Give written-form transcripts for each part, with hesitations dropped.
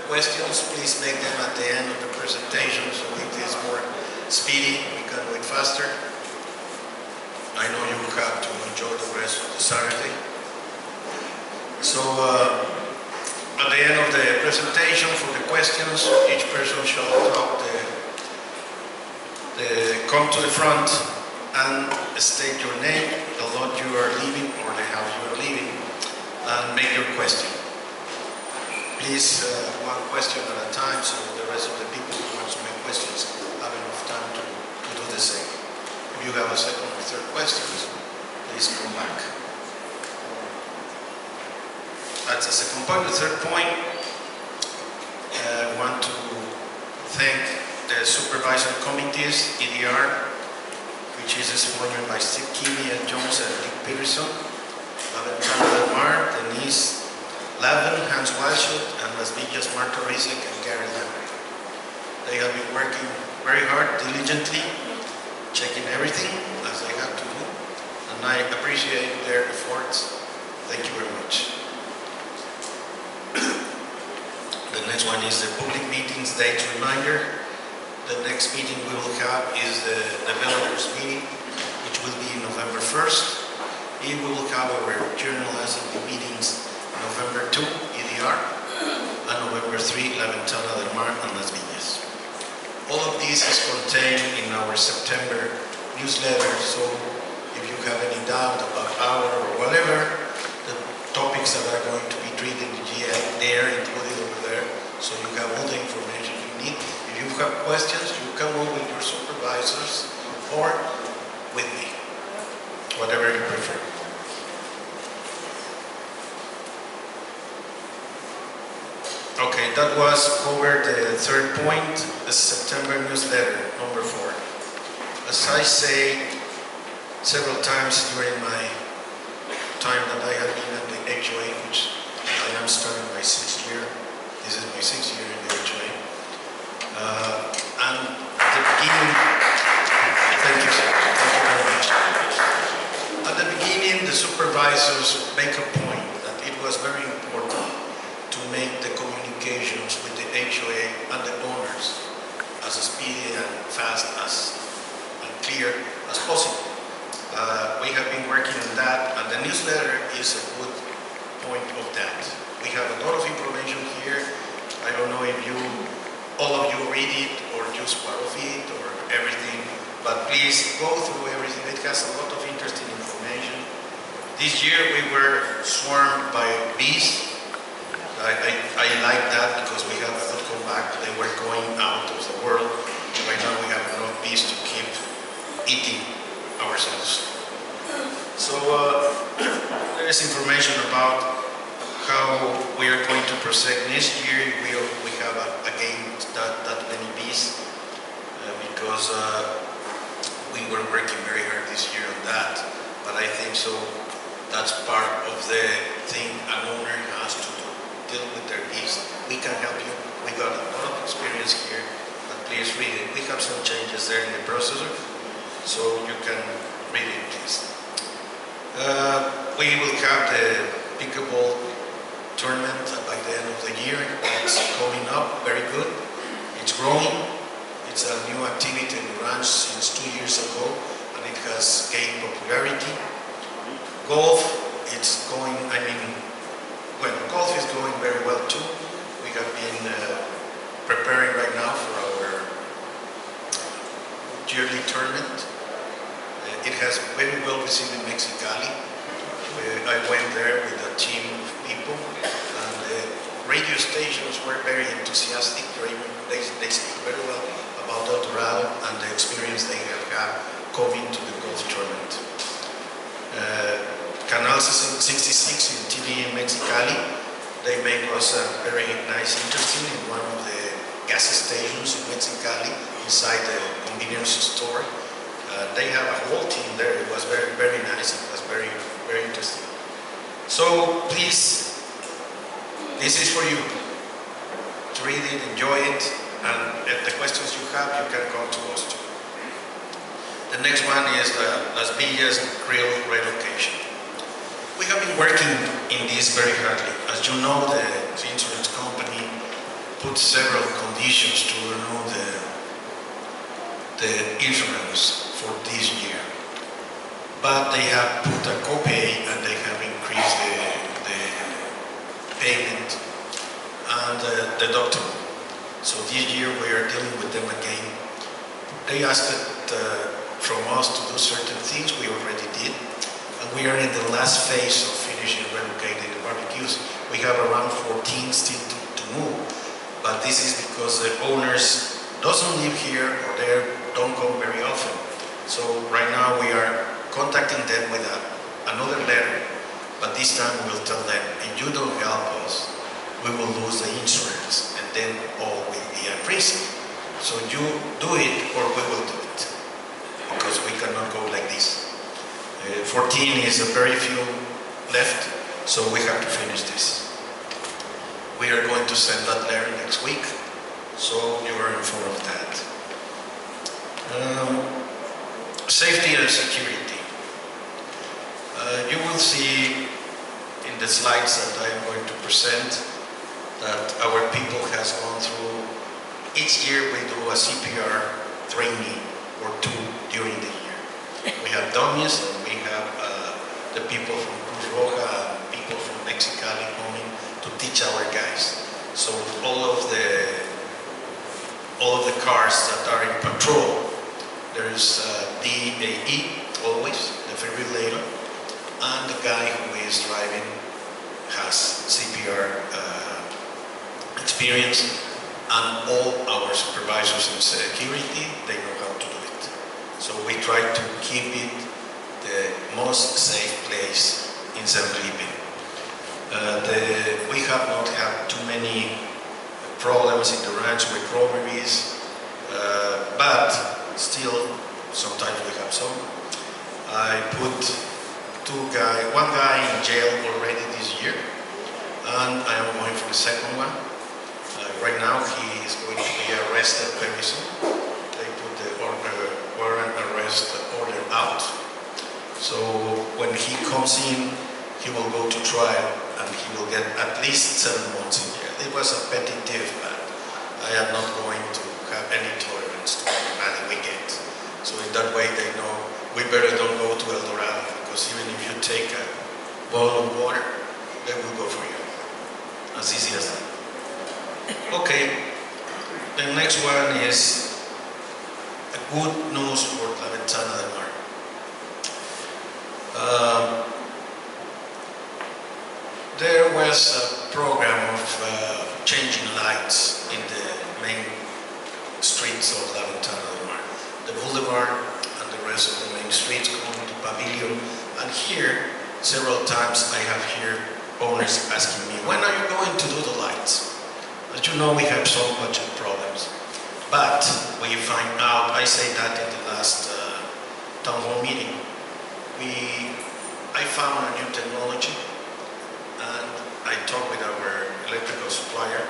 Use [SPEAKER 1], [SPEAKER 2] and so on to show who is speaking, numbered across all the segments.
[SPEAKER 1] questions, please make them at the end of the presentation, so if it is more speedy, we can do it faster. I know you will have to enjoy the rest of the Saturday. So, at the end of the presentation, for the questions, each person shall come to the front and state your name, the lot you are leaving or the house you are leaving, and make your question. Please, one question at a time, so the rest of the people who want to make questions have enough time to do the same. If you have a second or third questions, please come back. That's the second point. The third point, I want to thank the supervisor committees, EDR, which is sponsored by Steve Kinney and Jones and Dick Peterson, Alejandro Del Mar, Denise Lavin, Hans Walshut, and Las Villas, Marta Rizek, and Gary Lambert. They have been working very hard, diligently, checking everything as they have to do, and I appreciate their efforts. Thank you very much. The next one is the public meetings date reminder. The next meeting we will have is the developers meeting, which will be November 1st. We will have our general assembly meetings November 2, EDR, and November 3, La Ventana del Mar and Las Villas. All of this is contained in our September newsletter, so if you have any doubt about our or whatever, the topics that are going to be treated in the GA, they are included over there, so you have all the information you need. If you have questions, you can go with your supervisors or with me, whatever you prefer. Okay, that was covered the third point, the September newsletter, number 4. As I say several times during my time that I have been at the HOA, which I am starting my 6th year. This is my 6th year in the HOA. And at the beginning, thank you, sir. Thank you very much. At the beginning, the supervisors make a point that it was very important to make the communications with the HOA and the owners as speedy and fast and clear as possible. We have been working on that, and the newsletter is a good point of that. We have a lot of information here. I don't know if all of you read it or just part of it or everything, but please go through everything. It has a lot of interesting information. This year we were swarmed by bees. I like that because we have not come back. They were going out of the world. Right now we have enough bees to keep eating ourselves. So there is information about how we are going to proceed next year. We have again that many bees because we were working very hard this year on that. But I think so that's part of the thing an owner has to do. Deal with their bees. We can help you. We got a lot of experience here, but please read it. We have some changes there in the processor, so you can read it, please. We will have the pickleball tournament by the end of the year. It's coming up very good. It's growing. It's a new activity in the ranch since 2 years ago, and it has gained popularity. Golf, it's going, well, golf is going very well too. We have been preparing right now for our yearly tournament. It has very well received in Mexicali. I went there with a team of people, and the radio stations were very enthusiastic. They speak very well about Dorado and the experience they have had coming to the golf tournament. Canal 66 in TV in Mexicali, they made us very nice interesting in one of the gas stations in Mexicali inside the convenience store. They have a whole team there. It was very, very nice. It was very, very interesting. So please, this is for you to read it, enjoy it, and if the questions you have, you can come to us too. The next one is the Las Villas Grill relocation. We have been working in this very hardly. As you know, the insurance company put several conditions to renew the insurance for this year. But they have put a copay and they have increased the payment and the deductible. So this year we are dealing with them again. They asked from us to do certain things, we already did. And we are in the last phase of finishing relocating the barbecues. We have around 14 still to move. But this is because the owners doesn't live here or they don't come very often. So right now we are contacting them with another letter. But this time we'll tell them, if you don't help us, we will lose the insurance and then all will be at risk. So you do it or we will do it. Because we cannot go like this. 14 is a very few left, so we have to finish this. We are going to send that letter next week, so you are informed of that. Safety and security. You will see in the slides that I am going to present that our people has gone through, each year we do a CPR training or two during the year. We have dummies and we have the people from Cruz Roja and people from Mexicali coming to teach our guys. So all of the cars that are in patrol, there is DAE always, the defibrillator, and the guy who is driving has CPR experience, and all our supervisors in security, they know how to do it. So we try to keep it the most safe place in San Felipe. We have not had too many problems in the ranch with robberies, but still sometimes we have some. I put one guy in jail already this year, and I am going for the second one. Right now he is going to be arrested very soon. They put the warrant arrest order out. So when he comes in, he will go to trial and he will get at least 7 months in jail. It was a petty thief, but I am not going to have any tolerance to everybody we get. So in that way they know we better don't go to El Dorado, because even if you take a bowl of water, they will go for you. As easy as that. Okay, the next one is a good news for La Ventana del Mar. There was a program of changing lights in the main streets of La Ventana del Mar. The boulevard and the rest of the main streets going to Pavilion. And here, several times I have here owners asking me, when are you going to do the lights? As you know, we have so much problems. But we find out, I say that in the last town hall meeting, I found a new technology, and I talked with our electrical supplier,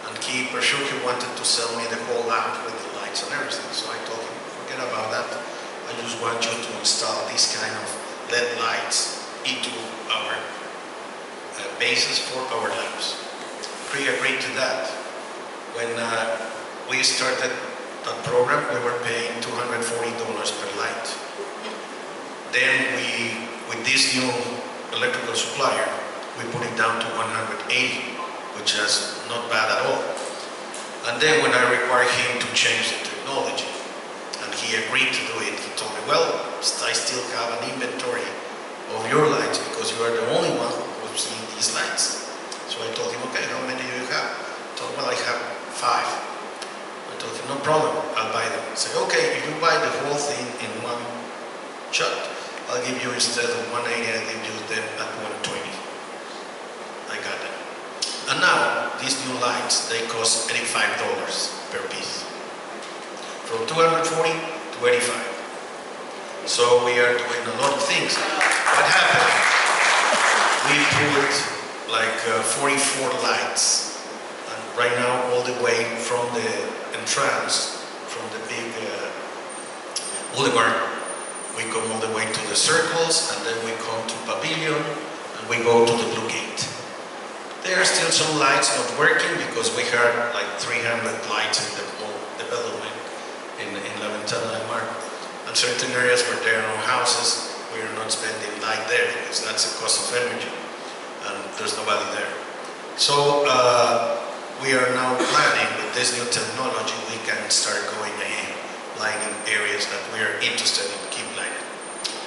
[SPEAKER 1] and he for sure he wanted to sell me the whole lamp with the lights and everything. So I told him, forget about that. I just want you to install this kind of LED lights into our bases for our lamps. He agreed to that. When we started that program, we were paying $240 per light. Then with this new electrical supplier, we put it down to $180, which is not bad at all. And then when I required him to change the technology, and he agreed to do it, he told me, well, I still have an inventory of your lights because you are the only one who's seeing these lights. So I told him, okay, how many do you have? He told me, well, I have 5. I told him, no problem, I'll buy them. I said, okay, if you buy the whole thing in one shot, I'll give you, instead of 180, I'll give you them at 120. I got them. And now, these new lights, they cost $85 per piece. From 240 to 85. So we are doing a lot of things. What happened? We put like 44 lights, and right now all the way from the entrance, from the big boulevard, we come all the way to the circles, and then we come to Pavilion, and we go to the Blue Gate. There are still some lights not working because we had like 300 lights in the whole development in La Ventana del Mar. And certain areas where there are no houses, we are not spending light there because that's a cost of energy and there's nobody there. So we are now planning with this new technology, we can start going ahead, lighting areas that we are interested in keep lighting.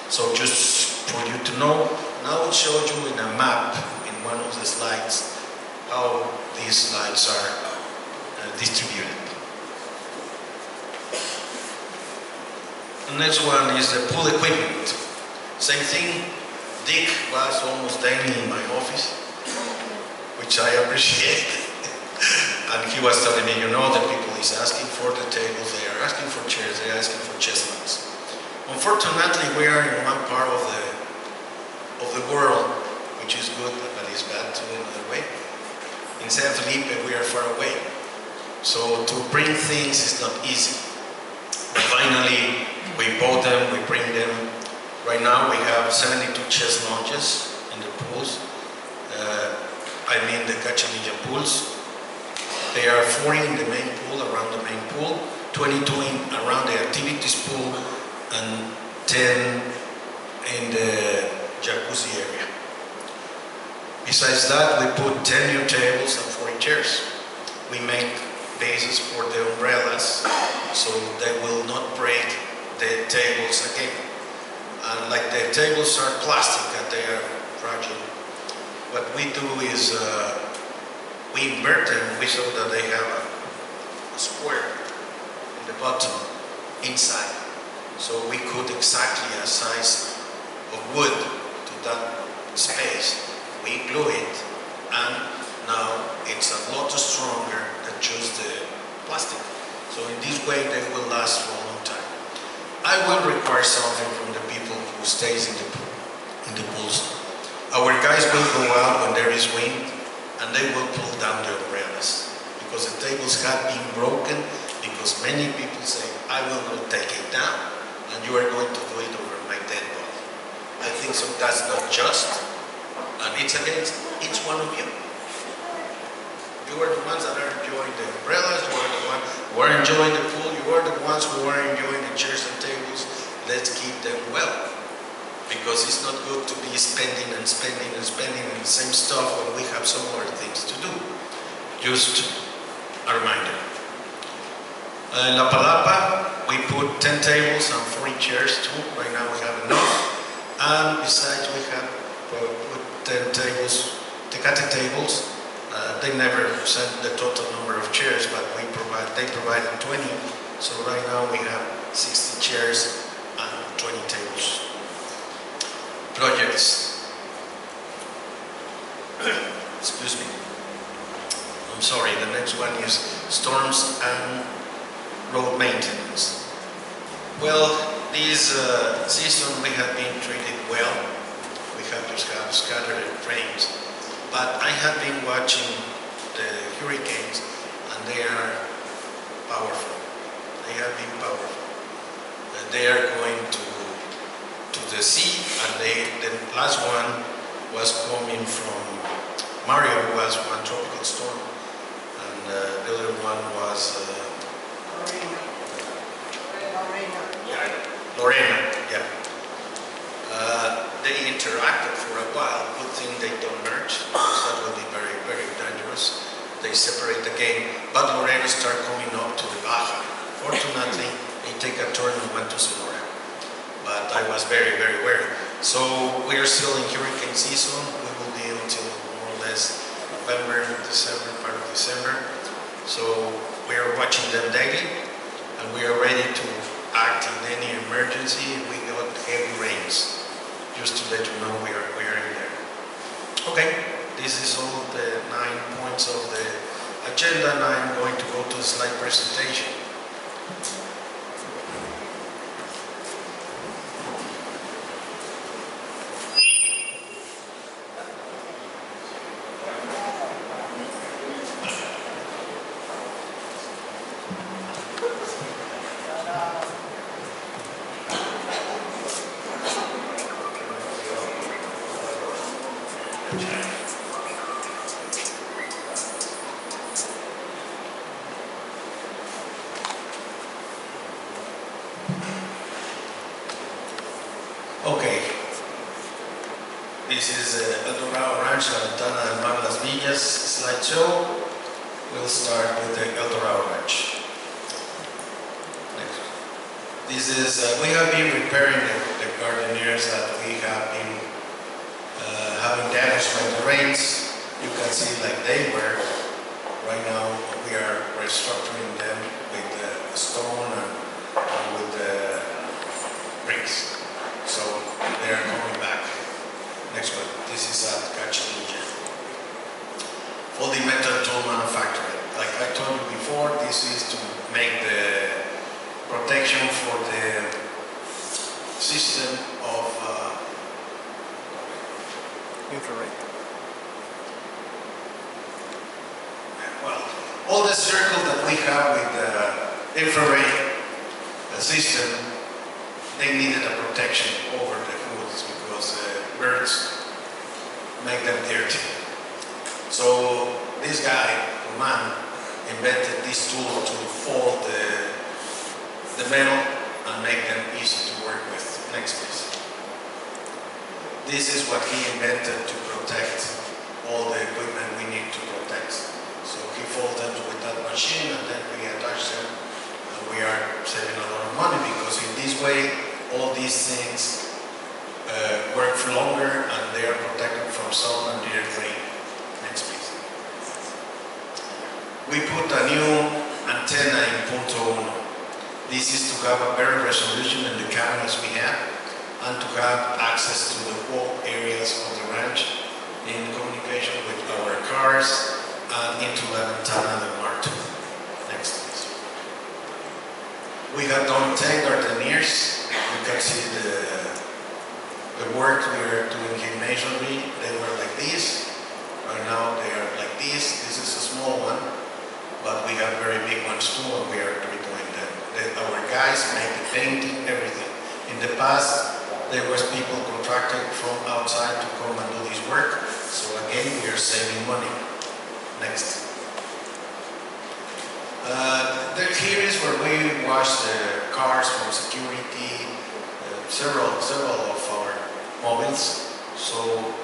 [SPEAKER 1] So just for you to know, now I'll show you in a map in one of the slides how these lights are distributed. The next one is the pool equipment. Same thing, Dick was almost daily in my office, which I appreciate. And he was telling me, you know, the people is asking for the tables, they are asking for chairs, they are asking for chestnuts. Unfortunately, we are in one part of the world, which is good, but is bad too in another way. In San Felipe, we are far away. So to bring things is not easy. But finally, we bought them, we bring them. Right now, we have 72 chest lounges in the pools. I mean the Cachanilla pools. There are 40 in the main pool, around the main pool, 22 around the activities pool, and 10 in the jacuzzi area. Besides that, we put 10 new tables and 40 chairs. We make bases for the umbrellas, so they will not break the tables again. And like the tables are plastic and they are fragile, what we do is we invert them so that they have a square in the bottom, inside. So we could exactly a size of wood to that space. We glue it, and now it's a lot stronger than just the plastic. So in this way, they will last for a long time. I will require something from the people who stays in the pools. Our guys will go out when there is wind, and they will pull down the umbrellas because the tables have been broken. Because many people say, "I will not take it down, and you are going to do it over my dead body." I think so. That's not just, and it's against each one of you. You are the ones that are enjoying the umbrellas. You are the ones who are enjoying the pool. You are the ones who are enjoying the chairs and tables. Let's keep them well. Because it's not good to be spending and spending and spending on the same stuff when we have some other things to do. Just a reminder. In La Palapa, we put 10 tables and 40 chairs too. Right now we have enough. And besides, we have put 10 tables, Tecate tables. They never said the total number of chairs, but they provided 20. So right now we have 60 chairs and 20 tables. Projects. Excuse me. I'm sorry, the next one is storms and road maintenance. Well, this season we have been treated well. We have just have scattered rains. But I have been watching the hurricanes and they are powerful. They have been powerful. They are going to the sea, and the last one was coming from Mario, was one tropical storm, and the other one was Lorena. Yeah. They interacted for a while. Good thing they don't merge, because that will be very, very dangerous. They separate again, but Lorena started coming up to the Baja. Fortunately, they take a turn and went to Sonora. But I was very, very wary. So we are still in hurricane season. We will be until more or less November, December, part of December. So we are watching them daily, and we are ready to act in any emergency if we got heavy rains. Just to let you know we are in there. Okay, this is all the 9 points of the agenda, and I'm going to go to the slide presentation. This is El Dorado Ranch, La Ventana del Mar, Las Villas slideshow. We'll start with the El Dorado Ranch. Next. This is, we have been repairing the gardeneers that we have been having damage by the rains. You can see like they were. Right now we are restructuring them with stone and with bricks. So they are coming back. Next one. This is at Cachanilla. For the metal tool manufacturer. Like I told you before, this is to make the protection for the system of
[SPEAKER 2] infrared.
[SPEAKER 1] Well, all the circle that we have with the infrared system, they needed a protection over the hoods because birds make them dirty. So this guy, man, invented this tool to fold the metal and make them easy to work with. Next, please. This is what he invented to protect all the equipment we need to protect. So he folds them with that machine and then we attach them and we are saving a lot of money because in this way all these things work for longer and they are protected from sun and direct rain. Next please. We put a new antenna in Punto 1. This is to have a better resolution in the cameras we have and to have access to the whole areas of the ranch in communication with our cars and into La Ventana del Mar. Next please. We have done 10 gardeneers. You can see the work we are doing in masonry. They were like this. Right now they are like this. This is a small one, but we have very big ones too and we are redoing them. Our guys make the painting, everything. In the past, there was people contracted from outside to come and do this work. So again, we are saving money. Next. Here is where we wash the cars from security, several of our mobiles. So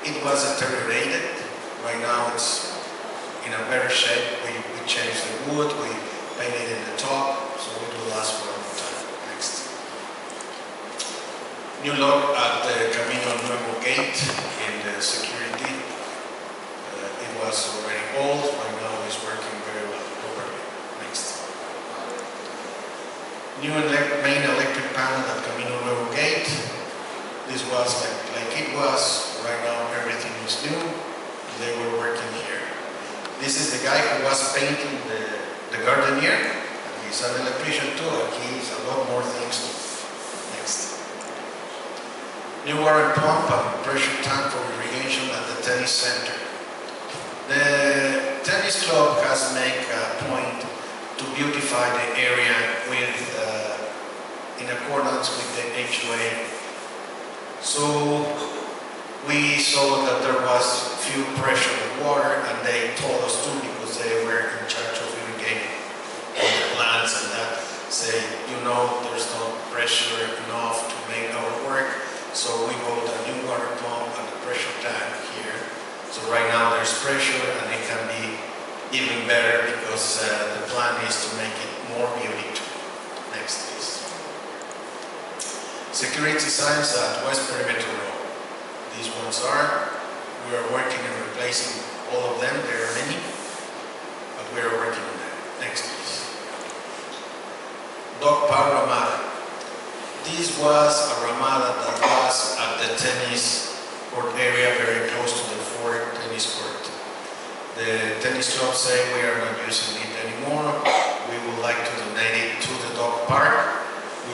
[SPEAKER 1] it was deteriorated. Right now it's in a better shape. We changed the wood, we painted in the top, so it will last for a long time. Next. New lock at the Camino Nuevo gate in the security. It was already old, right now it's working very well properly. Next. New main electric panel at Camino Nuevo gate. This was like it was, right now everything is new. They were working here. This is the guy who was painting the gardener. He's an electrician too, and he's a lot more things too. Next. New water pump and pressure tank for irrigation at the tennis center. The tennis club has made a point to beautify the area with, in accordance with the HOA. So we saw that there was few pressure of water and they told us too because they were in charge of irrigating all the plants and that say, you know, there's no pressure enough to make our work. So we bought a new water pump and a pressure tank here. So right now there's pressure and it can be even better because the plan is to make it more beautiful. Next please. Security signs at West Perimeter Road. These ones are. We are working on replacing all of them. There are many, but we are working on them. Next, please. Dog power ramada. This was a ramada that was at the tennis court area, very close to the Ford tennis court. The tennis club say we are not using it anymore. We would like to donate it to the dog park. We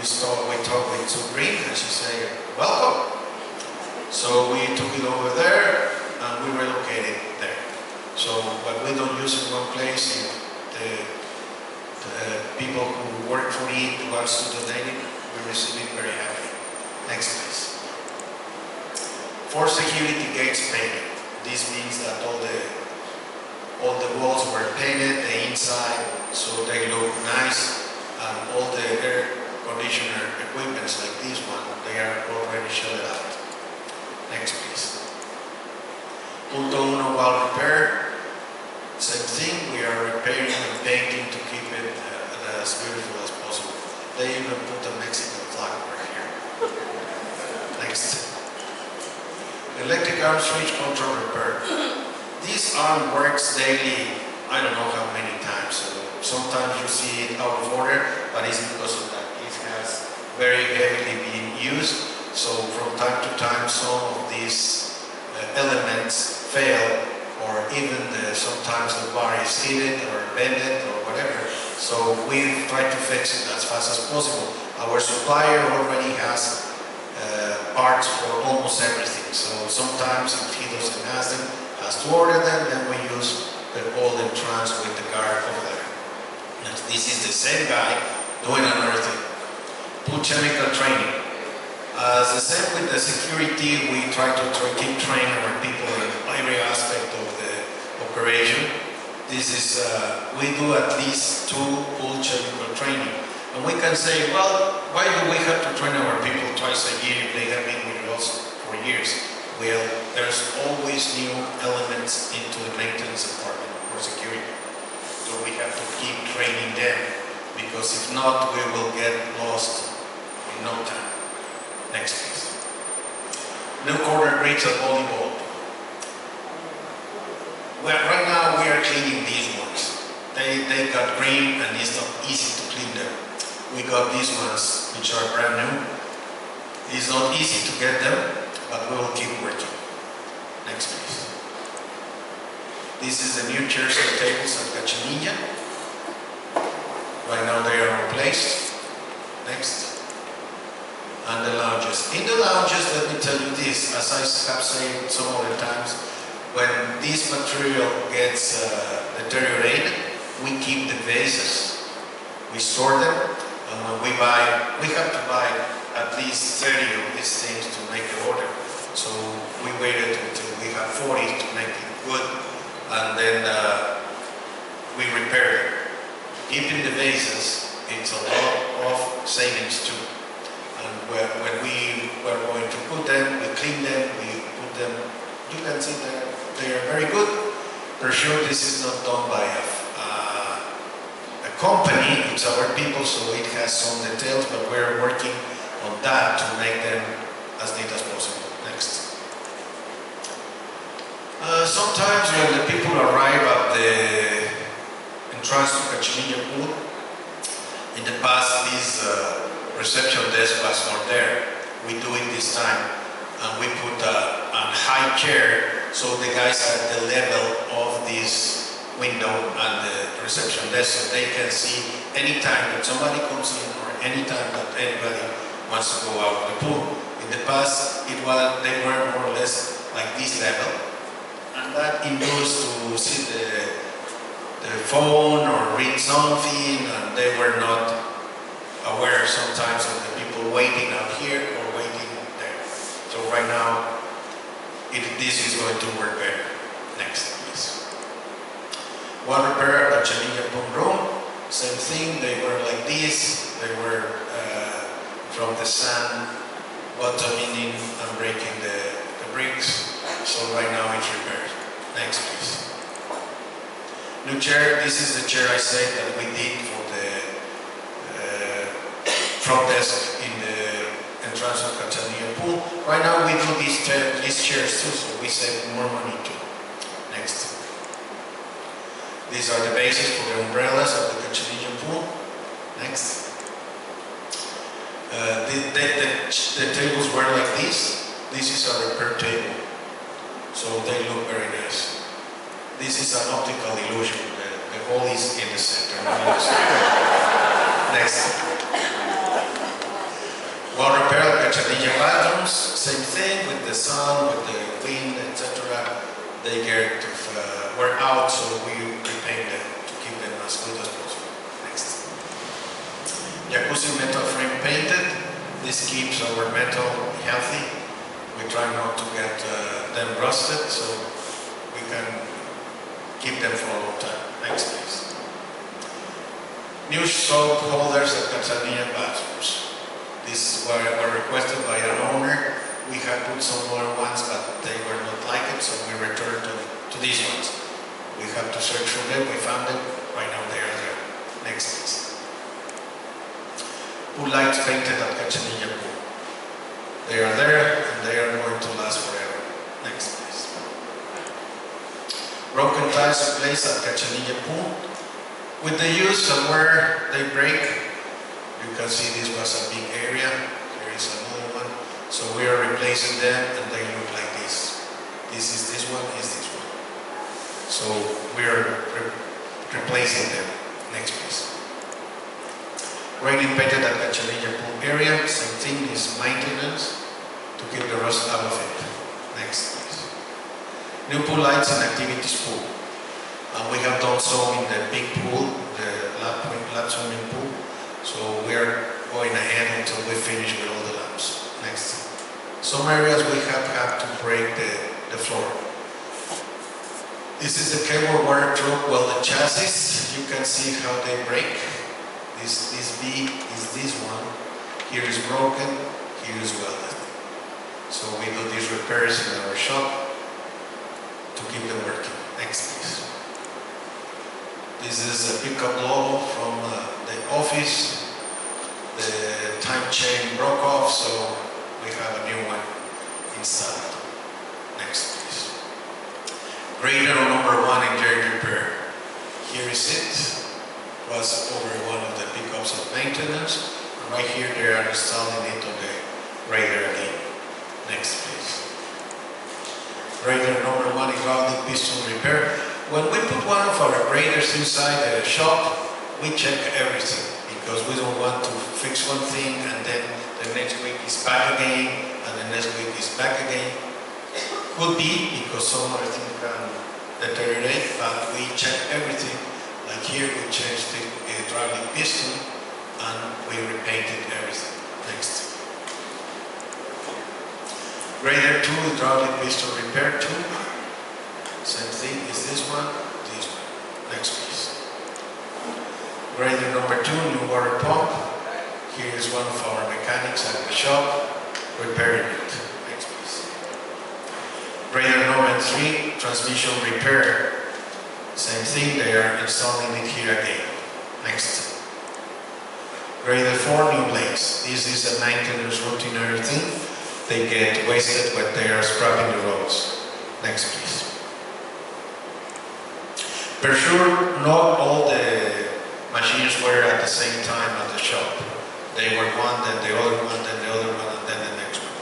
[SPEAKER 1] talked with Sue Green, and she said, "Welcome." So we took it over there and we relocated it there. So what we don't use in one place, the people who work for it wants to donate it, we receive it very happy. Next please. For security gates painted. This means that all the walls were painted, the inside, so they look nice, and all the air conditioner equipments like this one, they are already shelled out. Next, please. Punto uno, valve repair. Same thing, we are repairing and painting to keep it as beautiful as possible. They even put a Mexican flag over here. Next. Electric arm switch control repair. This arm works daily, I don't know how many times. So sometimes you see it out of order, but it's because of that. It has very heavily been used. So from time to time, some of these elements fail, or even sometimes the bar is heated or bended or whatever. So we try to fix it as fast as possible. Our supplier already has parts for almost everything. So sometimes if he doesn't have them, has to order them, then we use the golden trans with the guard over there. And this is the same guy doing another thing. Pool chemical training. The same with the security, we try to keep training our people in every aspect of the operation. This is, we do at least 2 pool chemical training. And we can say, well, why do we have to train our people twice a year if they have been with us for years? Well, there's always new elements into the maintenance department for security. So we have to keep training them, because if not, we will get lost in no time. Next, please. New corner grids at volleyball. Well, right now we are cleaning these ones. They got green and it's not easy to clean them. We got these ones, which are brand new. It's not easy to get them, but we will keep working. Next, please. This is the new chairs and tables at Cachanilla. Right now they are replaced. Next. And the lounges. In the lounges, let me tell you this, as I have said some other times, when this material gets deteriorated, we keep the vases. We store them, and when we buy, we have to buy at least 30 of these things to make the order. So we waited until we have 40 to make it good, and then we repair them. Keeping the vases, it's a lot of savings too. And when we were going to put them, we clean them, we put them, you can see that they are very good. For sure this is not done by a company, it's our people, so it has some details, but we're working on that to make them as neat as possible. Next. Sometimes when the people arrive at the entrance to Cachanilla Pool, in the past this reception desk was not there. We do it this time, and we put a high chair so the guys are at the level of this window and the reception desk, so they can see anytime that somebody comes in or anytime that anybody wants to go out of the pool. In the past, they were more or less like this level, and that induced to see the phone or read something, and they were not aware sometimes of the people waiting out here or waiting there. So right now, this is going to work better. Next, please. Water repair at Cachanilla Pool Room, same thing, they were like this, they were from the sand bottoming in and breaking the bricks, so right now it's repaired. Next, please. New chair, this is the chair I said that we did for the front desk in the entrance of Cachanilla Pool. Right now we do these chairs too, so we save more money too. Next. These are the bases for the umbrellas of the Cachanilla Pool. Next. The tables were like this. This is a repair table, so they look very nice. This is an optical illusion. The hole is in the center. Next. Wall repair of Cachanilla bathrooms, same thing with the sun, with the wind, etc. They get wear out, so we repaint them to keep them as good as possible. Next. Jacuzzi metal frame painted. This keeps our metal healthy. We try not to get them rusted, so we can keep them for a long time. Next, please. New soap holders at Cachanilla bathrooms. These were requested by an owner, we had put some more ones, but they were not like it, so we returned to these ones. We have to search for them, we found them, right now they are there. Next please. Pool lights painted at Cachanilla Pool. They are there, and they are going to last forever. Next please. Broken tiles replaced at Cachanilla Pool. With the use of where they break, you can see this was a big area. Here is another one. So we are replacing them, and they look like this. This is this one, is this one. So we are replacing them. Next please. Raining painted at Cachanilla Pool area. Same thing is maintenance to keep the rust out of it. Next please. New pool lights in activities pool. We have done so in the big pool, the lap swimming pool. So we are going ahead until we finish with all the lamps. Next. Some areas we have had to break the floor. This is the cable water truck. Well, the chassis, you can see how they break. This B is this one. Here is broken, here is welded. So we do these repairs in our shop to keep them working. Next please. This is a pickup logo from the office. The time chain broke off, so we have a new one installed. Next please. Grader number 1 in jerry repair. Here is it. Was over one of the pickups of maintenance. And right here they are installing it on the grader again. Next please. Grader number 1 hydraulic piston repair. When we put one of our graders inside the shop, we check everything because we don't want to fix one thing and then the next week is back again and the next week is back again. Could be because some other thing can deteriorate, but we check everything. Like here we changed the hydraulic piston and we repainted everything. Next. Grader 2 hydraulic piston repair 2. Same thing is this one, this one. Next please. Grader number 2, new water pump. Here is one of our mechanics at the shop repairing it. Next please. Grader number 3, transmission repair. Same thing, they are installing it here again. Next. Grader 4, new blades. This is a maintenance routine thing. They get wasted when they are scrubbing the roads. Next please. For sure, not all the machines were at the same time at the shop. They were one, then the other one, then the other one, and then the next one.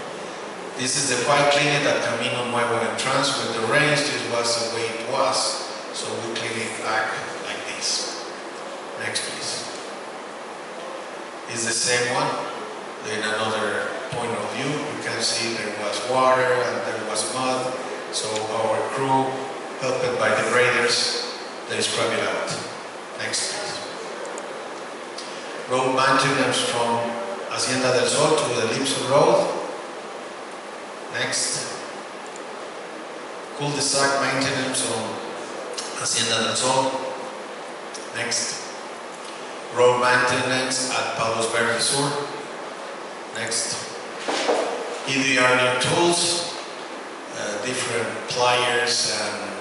[SPEAKER 1] This is the pipe cleaning at Camino Nuevo and Trans. With the rains, this was the way it was. So we clean it back like this. Next please. It's the same one. In another point of view, you can see there was water and there was mud. So our crew, helped by the graders, they scrub it out. Next please. Road maintenance from Hacienda del Sol to the Lipson Road. Next. Cul-de-sac maintenance on Hacienda del Sol. Next. Road maintenance at Palos Verdes Sur. Next. EDR new tools, different pliers and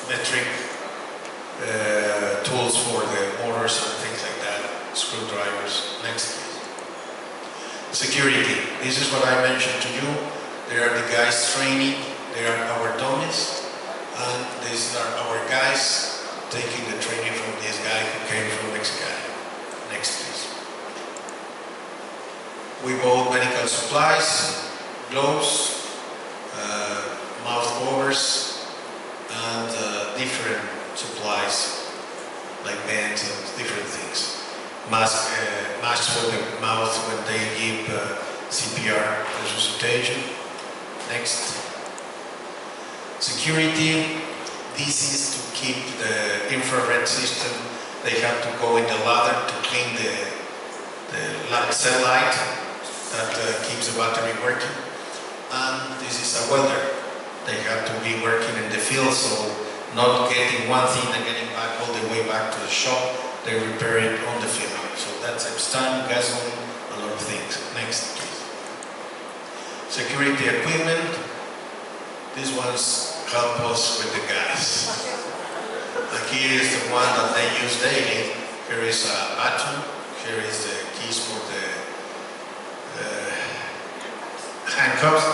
[SPEAKER 1] metric tools for the motors and things like that, screwdrivers. Next please. Security. This is what I mentioned to you. They are the guys training, they are our dummies, and these are our guys taking the training from this guy who came from Mexico. Next please. We bought medical supplies, gloves, mouth covers, and different supplies like bands and different things. Masks for the mouth when they give CPR resuscitation. Next. Security. This is to keep the infrared system. They have to go in the ladder to clean the cell light that keeps the battery working. And this is a welder. They have to be working in the field, so not getting one thing and getting back all the way back to the shop. They repair it on the field. So that saves time, gasoline, a lot of things. Next, please. Grader 4 hydraulic piston repair. Next. Grader 5 hydraulic piston repair. Next. Grader 6 hydraulic piston repair. security equipment. These ones help us with the gas. And here is the one that they use daily. Here is a baton. Here is the keys for the handcuffs.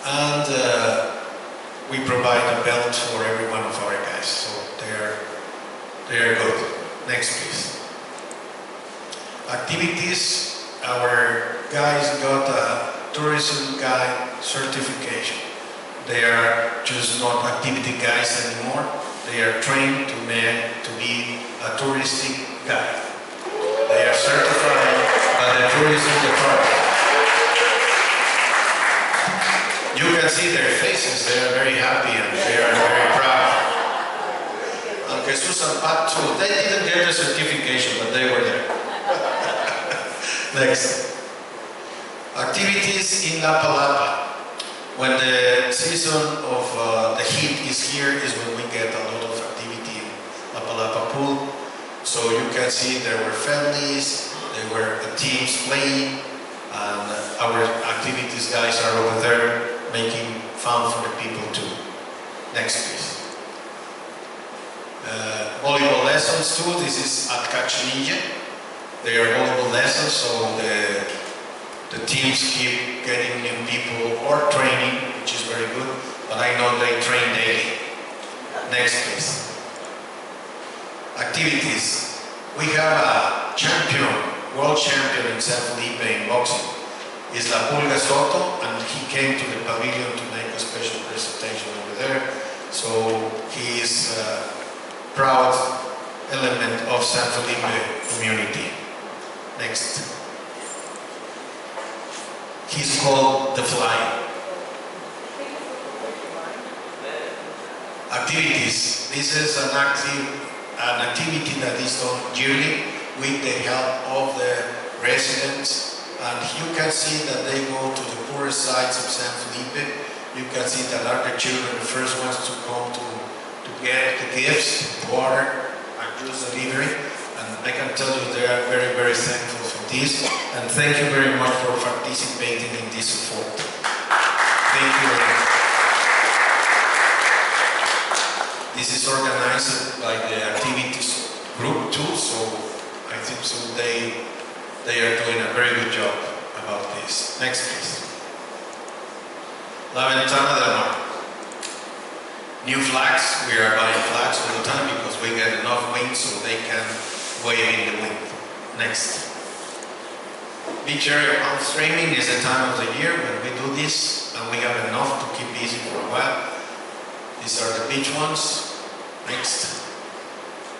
[SPEAKER 1] And we provide a belt for every one of our guys. So they are good. Next, please. Activities. Our guys got a tourism guide certification. They are just not activity guys anymore. They are trained to be a touristic guide. They are certified by the tourism department. You can see their faces. They are very happy and they are very proud. And Jesus and Pat too. They didn't get the certification, but they were there. Next. Activities in La Palapa. When the season of the heat is here is when we get a lot of activity in La Palapa pool. So you can see there were families, there were teams playing, and our activities guys are over there making fun for the people too. Next please. Volleyball lessons too. This is at Cachinilla. They are volleyball lessons, so the teams keep getting new people or training, which is very good, but I know they train daily. Next please. Activities. We have a champion, world champion in San Felipe in boxing. Is La Pulga Soto, and he came to the pavilion to make a special presentation over there. So he is a proud element of San Felipe community. Next. He's called the Fly. Activities. This is an activity that is done yearly with the help of the residents. And you can see that they go to the poorest sides of San Felipe. You can see that are the children the first ones to come to get the gifts, water, and juice delivery. And I can tell you they are very, very thankful for this. And thank you very much for participating in this effort. Thank you very much. This is organized by the activities group too, so I think so they are doing a very good job about this. Next please. La Ventana del Mar. New flags. We are buying flags all the time because we get enough wind so they can wave in the wind. Next. Beach area palm streaming is the time of the year when we do this and we have enough to keep busy for a while. These are the beach ones. Next.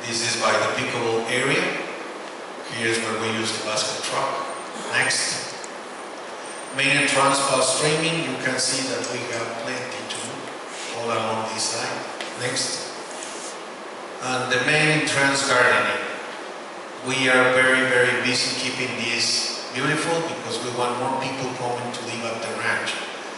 [SPEAKER 1] This is by the pickleball area. Here's where we use the basket truck. Next. Main entrance palm streaming. You can see that we have plenty to do all along this side. Next. And the main entrance gardening. We are very, very busy keeping this beautiful because we want more people coming to live at the ranch.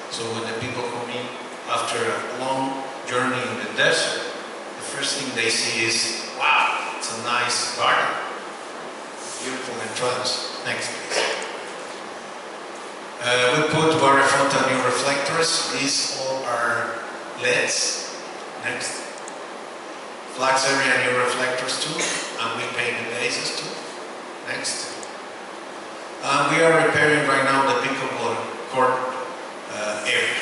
[SPEAKER 1] So when the people come in after a long journey in the desert, the first thing they see is, wow, it's a nice garden. Beautiful entrance. Next please. We put waterfront and new reflectors. These all are LEDs. Next. Flags area new reflectors too, and we paint the bases too. Next. We are repairing right now the pickleball court area.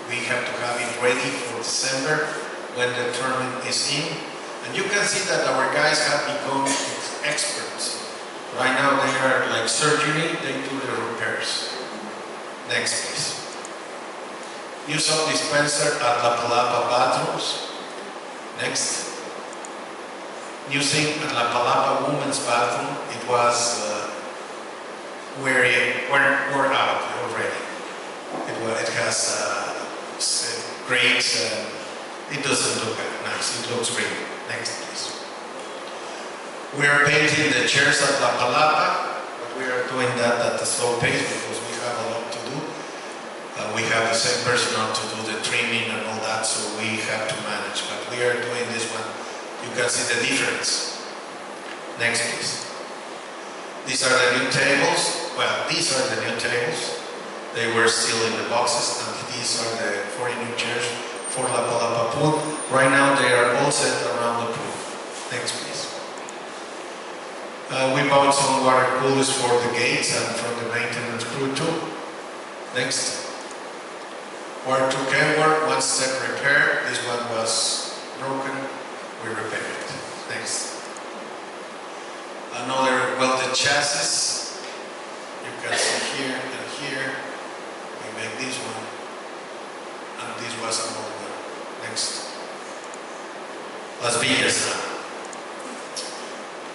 [SPEAKER 1] We have to have it ready for December when the tournament is in. And you can see that our guys have become experts. Right now they are like surgery, they do the repairs. Next please. New soap dispenser at La Palapa bathrooms. Next. New sink at La Palapa women's bathroom. It was wore out already. It has grates and it doesn't look nice. It looks great. Next please. We are painting the chairs at La Palapa, but we are doing that at a slow pace because we have a lot to do. We have the same personnel to do the trimming and all that, so we have to manage. But we are doing this one. You can see the difference. Next please. These are the new tables. Well, these are the new tables. They were still in the boxes, and these are the 40 new chairs for La Palapa pool. Right now they are all set around the pool. Next please. We bought some water coolers for the gates and from the maintenance crew too. Next. Water to work, one step repair. This one was broken, we repaired it. Next. Another welded chassis. You can see here and here. We make this one. And this was another one. Next. Las Villas now.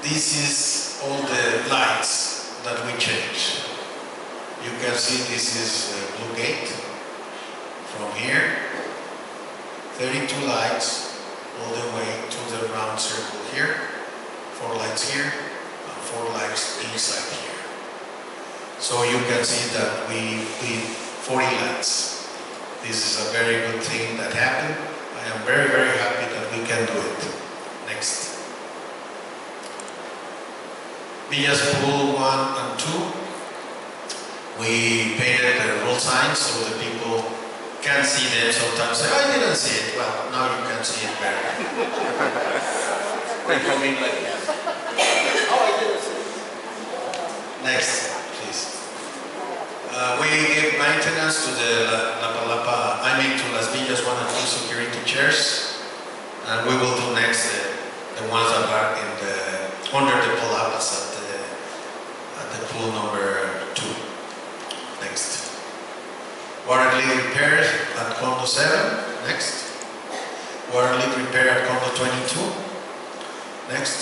[SPEAKER 1] This is all the lights that we change. You can see this is the blue gate. From here, 32 lights all the way to the round circle here, 4 lights here, and 4 lights inside here. So you can see that we 40 lights. This is a very good thing that happened. I am very, very happy that we can do it. Next. Villas Pool 1 and 2. We painted the road signs so the people can see them. Sometimes say, I didn't see it. Well, now you can see it better. They come in like that. Oh, I didn't see it. Next, please. We give maintenance to the to Las Villas 1 and 2 security chairs. And we will do next the ones that are in under the palapas at the pool number 2. Next. Water leak repair at Condo 7. Next. Water leak repair at Condo 22. Next.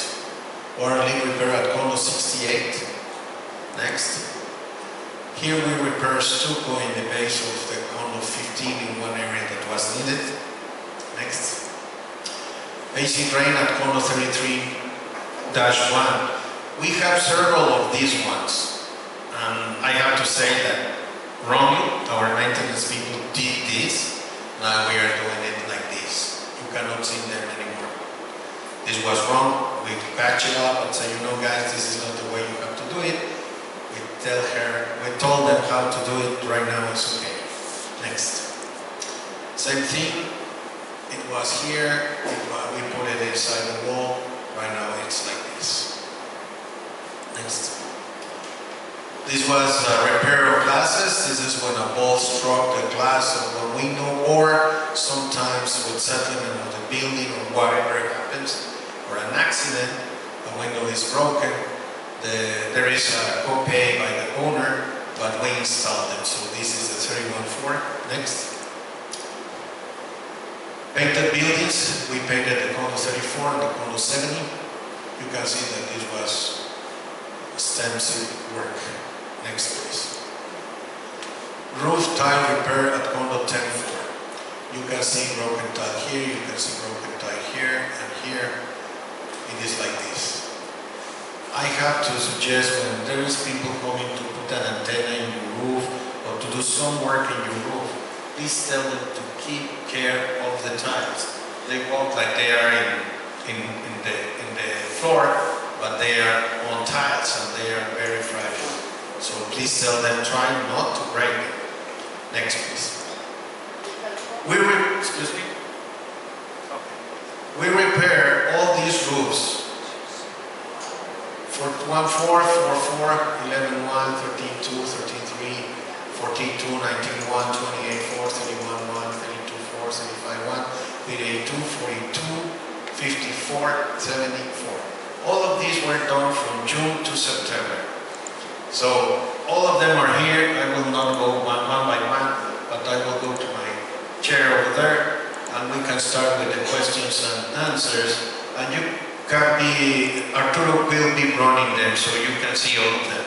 [SPEAKER 1] Water leak repair at Condo 68. Next. Here we repair stucco in the base of the Condo 15 in one area that was needed. Next. AC drain at Condo 33-1. We have several of these ones. And I have to say that wrongly, our maintenance people did this. Now we are doing it like this. You cannot see them anymore. This was wrong. We patch it up and say, you know guys, this is not the way you have to do it. We told them how to do it. Right now it's okay. Next. Same thing. It was here. We put it inside the wall. Right now it's like this. Next. This was a repair of glasses. This is when a ball struck the glass of a window, or sometimes with settlement of the building or whatever happens, or an accident, a window is broken. There is a copay by the owner, but we installed them. So this is the 314. Next. Painted buildings. We painted the Condo 34 and the Condo 70. You can see that this was THMSept work. Next please. Roof tile repair at Condo 10-4. You can see broken tile here, you can see broken tile here and here. It is like this. I have to suggest when there is people coming to put an antenna in your roof or to do some work in your roof, please tell them to keep care of the tiles. They walk like they are in the floor, but they are on tiles and they are very fragile. So please tell them, try not to break them. Next please. Excuse me? Okay. We repair all these roofs. 14, 44, 11, 1, 13, 2, 13, 3, 14, 2, 19, 1, 28, 4, 31, 1, 32, 4, 35, 1, 38, 2, 42, 54, 74. All of these were done from June to September. So all of them are here. I will not go one by one, but I will go to my chair over there and we can start with the questions and answers. And you can be, Arturo will be running them so you can see all of them.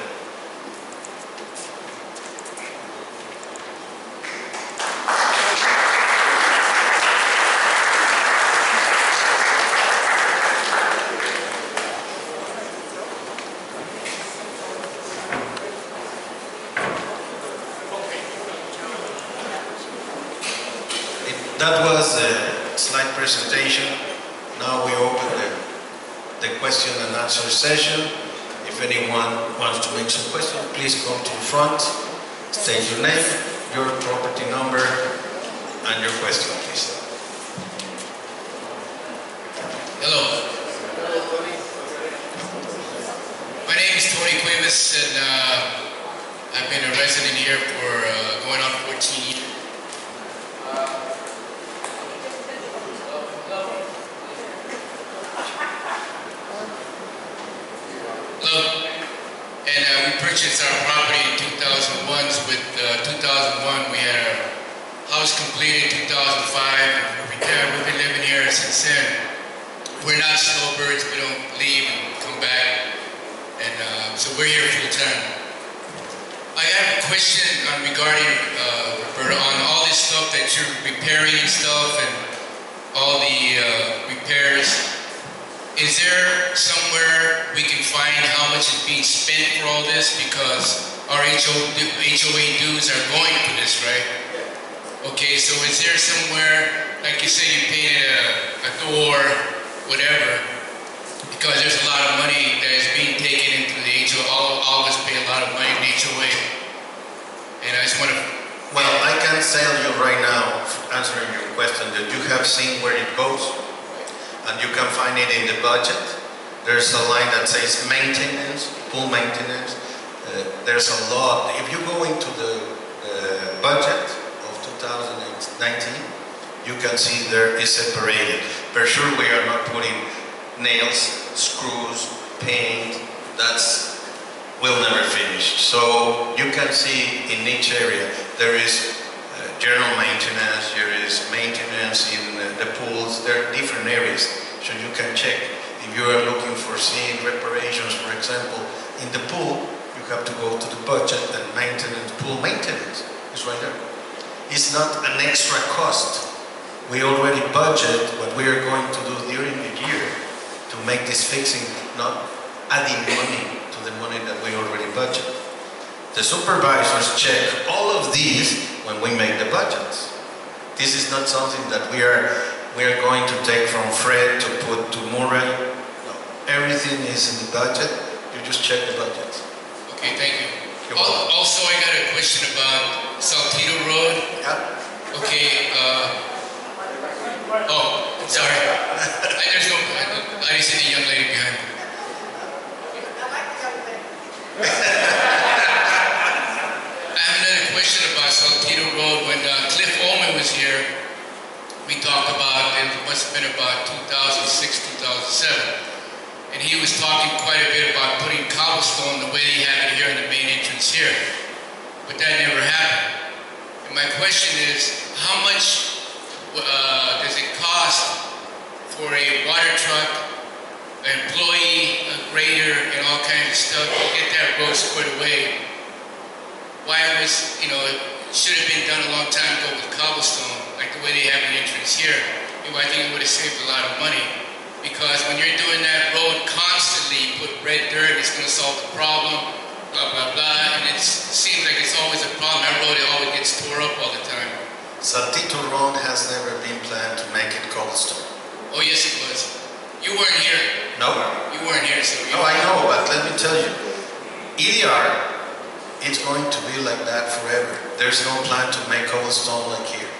[SPEAKER 1] That was a slide presentation. Now we open the question and answer session. If anyone wants to make some questions, please come to the front State your name, your property number, and your question, please.
[SPEAKER 2] Hello. My name is Tony Cuevas, and I've been a resident here for going on 14 years. Hello. And we purchased our property in 2001. With 2001, we had our house completed in 2005. We've been living here since then. We're not snowbirds. We don't leave and come back. And so we're here full time. I have a question regarding, Roberta, on all this stuff that you're repairing and stuff and all the repairs. Is there somewhere we can find how much is being spent for all this? Because our HOA dues are going for this, right? Okay, so is there somewhere, like you say, you painted a door, whatever, because there's a lot of money that is being taken into the HOA. All of us pay a lot of money in the HOA. And I just want to...
[SPEAKER 1] Well, I can tell you right now, answering your question, that you have seen where it goes. And you can find it in the budget. There's a line that says maintenance, pool maintenance. There's a lot. If you go into the budget of 2019, you can see there is separated. For sure we are not putting nails, screws, paint. We'll never finish. So you can see in each area there is general maintenance, there is maintenance in the pools, there are different areas, so you can check. If you are looking for seeing reparations, for example, in the pool, you have to go to the budget and maintenance, pool maintenance is right there. It's not an extra cost. We already budget what we are going to do during the year to make this fixing, not adding money to the money that we already budget. The supervisors check all of these when we make the budgets. This is not something that we are going to take from Fred to put to Murray. No. Everything is in the budget. You just check the budget.
[SPEAKER 2] Okay, thank you. Also, I got a question about Saltillo Road.
[SPEAKER 1] Yeah.
[SPEAKER 2] Okay. Oh, I'm sorry. I didn't see the young lady behind me. About Saltillo Road. When Cliff Ullman was here, we talked about, it must have been about 2006, 2007, and he was talking quite a bit about putting cobblestone the way they have it here in the main entrance here, but that never happened. And my question is, how much does it cost for a water truck, an employee, a grader, and all kinds of stuff to get that road squared away? Why was, it should have been done a long time ago with cobblestone, like the way they have the entrance here. I think it would have saved a lot of money, because when you're doing that road constantly, you put red dirt, it's going to solve the problem, blah, blah, blah, and it seems like it's always a problem. That road, it always gets tore up all the time.
[SPEAKER 1] Saltillo Road has never been planned to make it cobblestone.
[SPEAKER 2] Oh, yes, it was. You weren't here.
[SPEAKER 1] No.
[SPEAKER 2] You weren't here, so...
[SPEAKER 1] No, I know, but let me tell you, EDR, it's going to be like that forever. There's no plan to make cobblestone like here.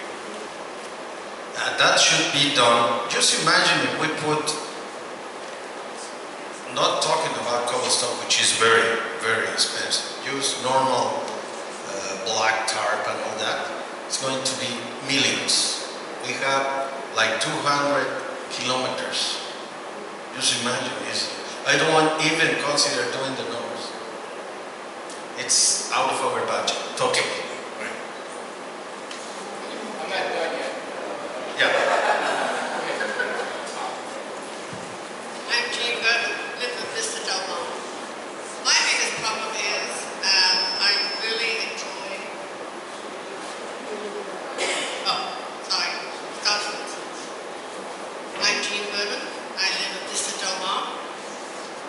[SPEAKER 1] That should be done. Just imagine if we put, not talking about cobblestone, which is very, very expensive. Use normal black tarp and all that. It's going to be millions. We have like 200 kilometers. Just imagine this. I don't want even consider doing the numbers. It's out of our budget. Okay.
[SPEAKER 2] Right. I'm not done yet.
[SPEAKER 1] Yeah.
[SPEAKER 3] I'm Jean Burton, live with Mr. Delmont. My biggest problem is I really enjoy... I'm Jean Burton. I live with Mr. Delmont.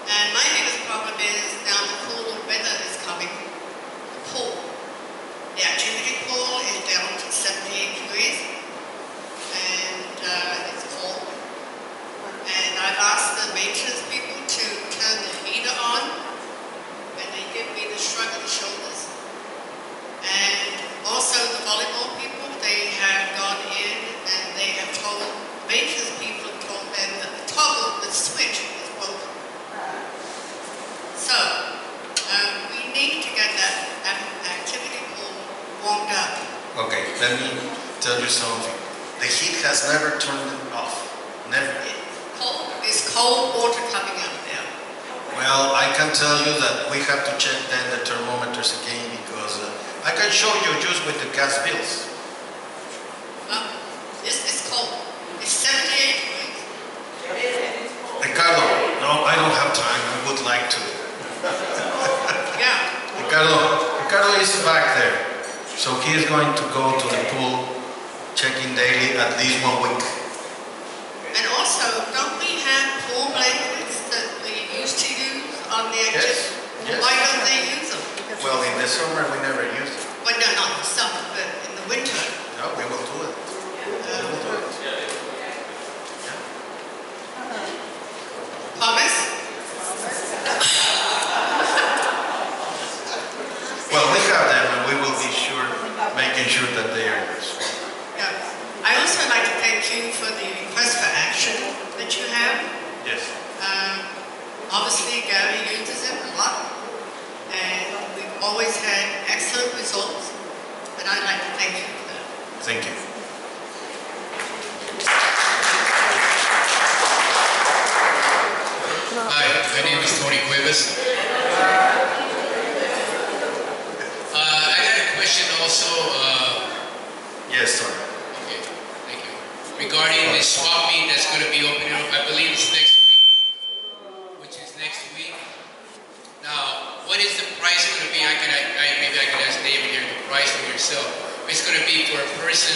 [SPEAKER 3] And my biggest problem is now the cooler weather is coming. The pool. The activity pool is down to 78 degrees. And it's cold. And I've asked the maintenance people to turn the heater on. And they give me the shrug of the shoulders. And
[SPEAKER 1] tell you something. The heat has never turned off. Never.
[SPEAKER 3] There's cold water coming out now.
[SPEAKER 1] Well, I can tell you that we have to check then the thermometers again because I can show you just with the gas bills.
[SPEAKER 3] It's cold. It's 78 degrees.
[SPEAKER 1] Ricardo, no, I don't have time. I would like to.
[SPEAKER 3] Yeah.
[SPEAKER 1] Ricardo is back there. So he is going to go to the pool, checking daily at least 1 week.
[SPEAKER 3] And also, don't we have pool blankets that we used to use on the activity?
[SPEAKER 1] Yes.
[SPEAKER 3] Why don't they use them?
[SPEAKER 1] Well, in the summer we never use it.
[SPEAKER 3] Well, no, not in the summer, but in the winter.
[SPEAKER 1] No, we will do it. We will do it.
[SPEAKER 3] Thomas?
[SPEAKER 1] Well, we have them and we will be making sure that they are used.
[SPEAKER 3] Yeah. I also like to thank you for the request for action that you have.
[SPEAKER 1] Yes.
[SPEAKER 3] Obviously, Gary uses it a lot, and we've always had excellent results, and I'd like to thank you for that.
[SPEAKER 1] Thank you.
[SPEAKER 2] Hi, my name is Tony Cuevas. I got a question also.
[SPEAKER 1] Yes, sir.
[SPEAKER 2] Okay, thank you. Regarding the swap meet that's going to be opening up, I believe it's next week, which is next week. Now, what is the price going to be? Maybe I can ask David here the price for yourself. It's going to be for a person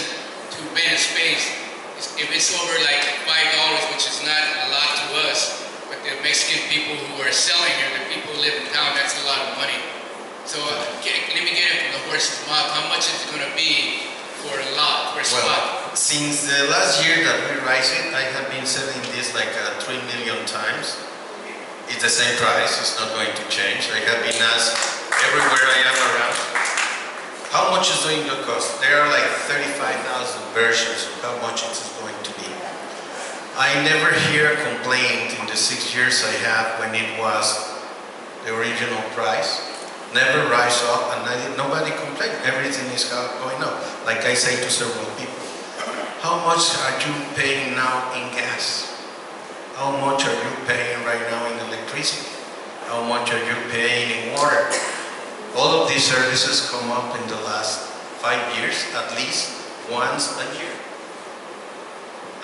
[SPEAKER 2] to rent a space. If it's over like $5, which is not a lot to us, but the Mexican people who are selling here, the people who live in town, that's a lot of money. So let me get it from the horse's mouth. How much is it going to be for a lot, for a spot?
[SPEAKER 1] Well, since the last year that we raised it, I have been selling this like 3 million times. It's the same price, it's not going to change. I have been asked everywhere I am around, how much is going to cost? There are like 35,000 versions of how much it is going to be. I never hear a complaint in the 6 years I have when it was the original price. Never rise up and nobody complained. Everything is going up. Like I say to several people, how much are you paying now in gas? How much are you paying right now in electricity? How much are you paying in water? All of these services come up in the last 5 years, at least once a year.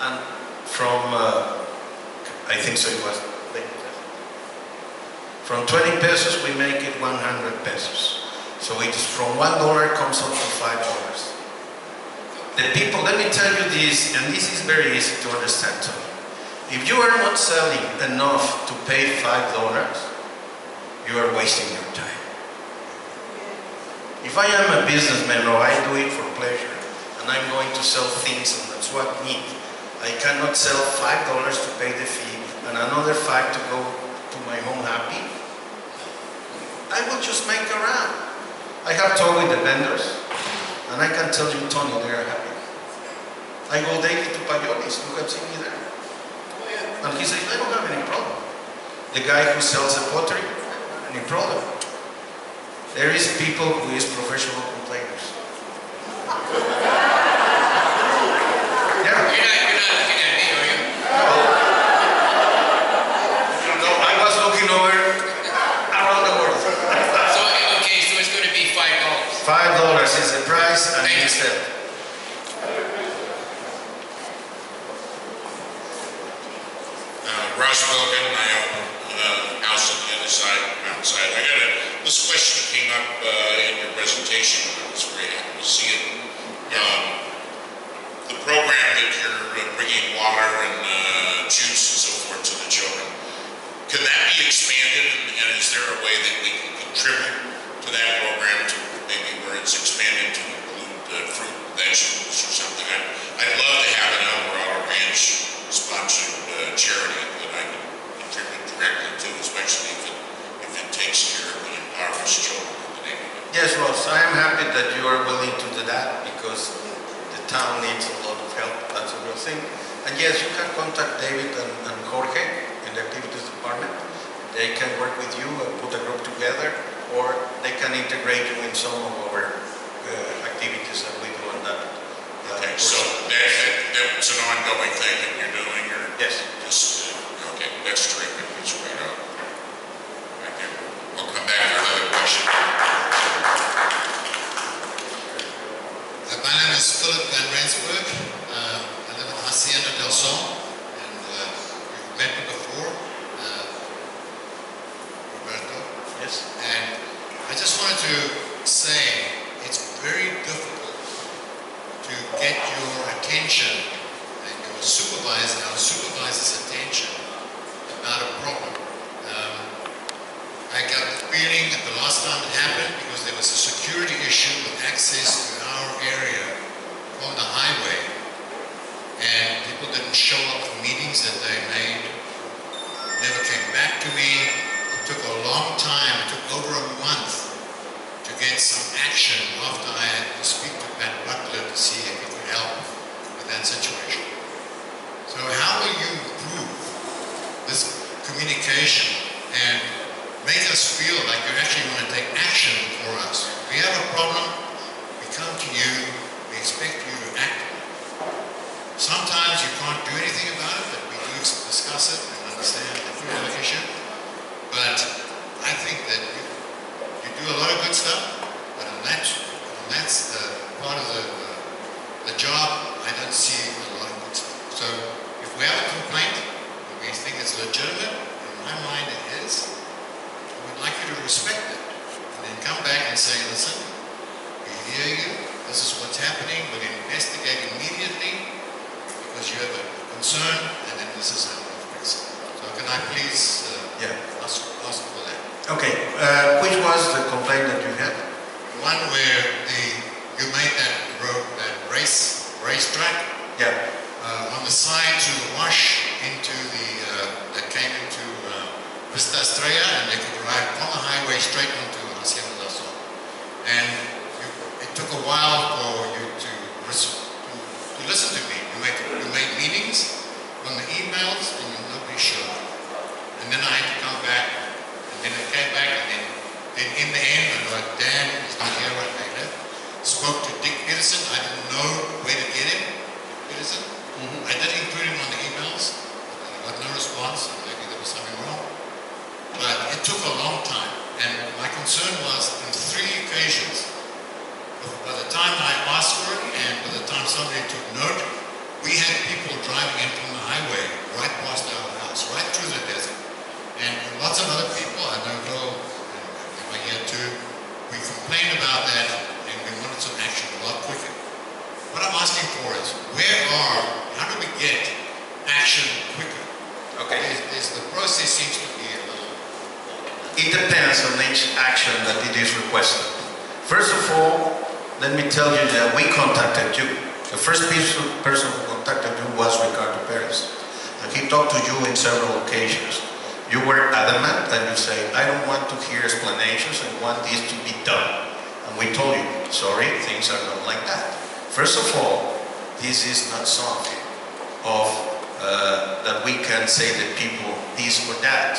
[SPEAKER 1] And from, I think so it was, from 20 pesos we make it 100 pesos. So it's from $1 comes up to $5. The people, let me tell you this, and this is very easy to understand to me. If you are not selling enough to pay $5, you are wasting your time. If I am a businessman or I do it for pleasure, and I'm going to sell things and that's what I need, I cannot sell $5 to pay the fee and another $5 to go to my home happy. I will just make around. I have talked with the vendors, and I can tell you, Tony, they are happy. I go daily to Payolis, you have seen me there. And he says, I don't have any problem. The guy who sells the pottery, any problem. There is people who is professional complainers. Yeah.
[SPEAKER 2] You're not looking at me, are you?
[SPEAKER 1] No, I was looking over around the world.
[SPEAKER 2] So, okay, so it's going to be $5.
[SPEAKER 1] $5 is the price, and he said,
[SPEAKER 4] Ross Milligan, I own a house on the other side, outside. This question came up in your presentation. I was very happy to see it. The program that you're bringing water and juice and so forth to the children, can that be expanded, and is there a way that we can contribute to that program to maybe where it's expanded to include fruit and vegetables or something? I'd love to have an El Dorado Ranch sponsored charity that I can contribute directly to, especially if it takes care of the impoverished children in the neighborhood.
[SPEAKER 1] yes, Ross, I am happy that you are willing to do that because the town needs a lot of help. That's a real thing. And yes, you can contact David and Jorge in the activities department. They can work with you and put a group together, or they can integrate you in some of our activities that we do on that.
[SPEAKER 4] Okay, so ongoing thing that you're doing, or?
[SPEAKER 1] Yes.
[SPEAKER 4] Just, okay, that's terrific, that's great. Thank you. We'll come back for another question.
[SPEAKER 5] My name is Philip Van Rensburg. I live in Hacienda del Sol, and you've met me before, Roberto.
[SPEAKER 1] Yes.
[SPEAKER 5] And I just wanted to say it's very difficult to get your attention and our supervisor's attention about a problem. I got the feeling that the last time it happened because there was a security issue with access to our area on the highway, and people didn't show up for meetings that they made, never came back to me. It took a long time, it took over a month to get some action after I had to speak to Pat Butler to see if he could help with that situation. So how will you improve this communication and make us feel like you actually want to take action for us? We have a problem, we come to you, we expect you to act. Sometimes you can't do anything about it, but we do discuss it and understand that we have an issue. But I think that you do a lot of good stuff, but that's the part of the job, I don't see a lot of good stuff. So if we have a complaint, we think it's legitimate, in my mind it is, we'd like you to respect it, and then come back and say, listen, we hear you, this is what's happening, we're going to investigate immediately, because you have a concern, and then this is how we fix it. So can I please ask for that?
[SPEAKER 1] Okay, which was the complaint that you had?
[SPEAKER 5] One where you made that road, that racetrack,
[SPEAKER 1] Yeah.
[SPEAKER 5] on the side to the wash into that came into Vista Estrella, and they could drive on the highway straight onto Hacienda del Sol. And it took a while for you to listen to me. You made meetings on the emails, and nobody showed up. And then I had to come back, and then I came back, and then in the end, I was like, Dan is not here right now. Spoke to Dick Peterson. I didn't know where to get him, Peterson. I did include him on the emails. I got no response. Maybe there was something wrong. But it took a long time. And my concern was on 3 occasions. By the time I asked for it, and by the time somebody took note, we had people driving in from the highway right past our house, right through the desert. And lots of other people, I don't know, they were here too, we complained about that, and we wanted some action a lot quicker. What I'm asking for is, how do we get action quicker?
[SPEAKER 1] Okay.
[SPEAKER 5] The process seems to be a little...
[SPEAKER 1] It depends on each action that it is requested. First of all, let me tell you that we contacted you. The first person who contacted you was Ricardo Perez. And he talked to you in several occasions. You were adamant and you say, I don't want to hear explanations, I want this to be done. And we told you, sorry, things are not like that. First of all, this is not something that we can say to people this or that.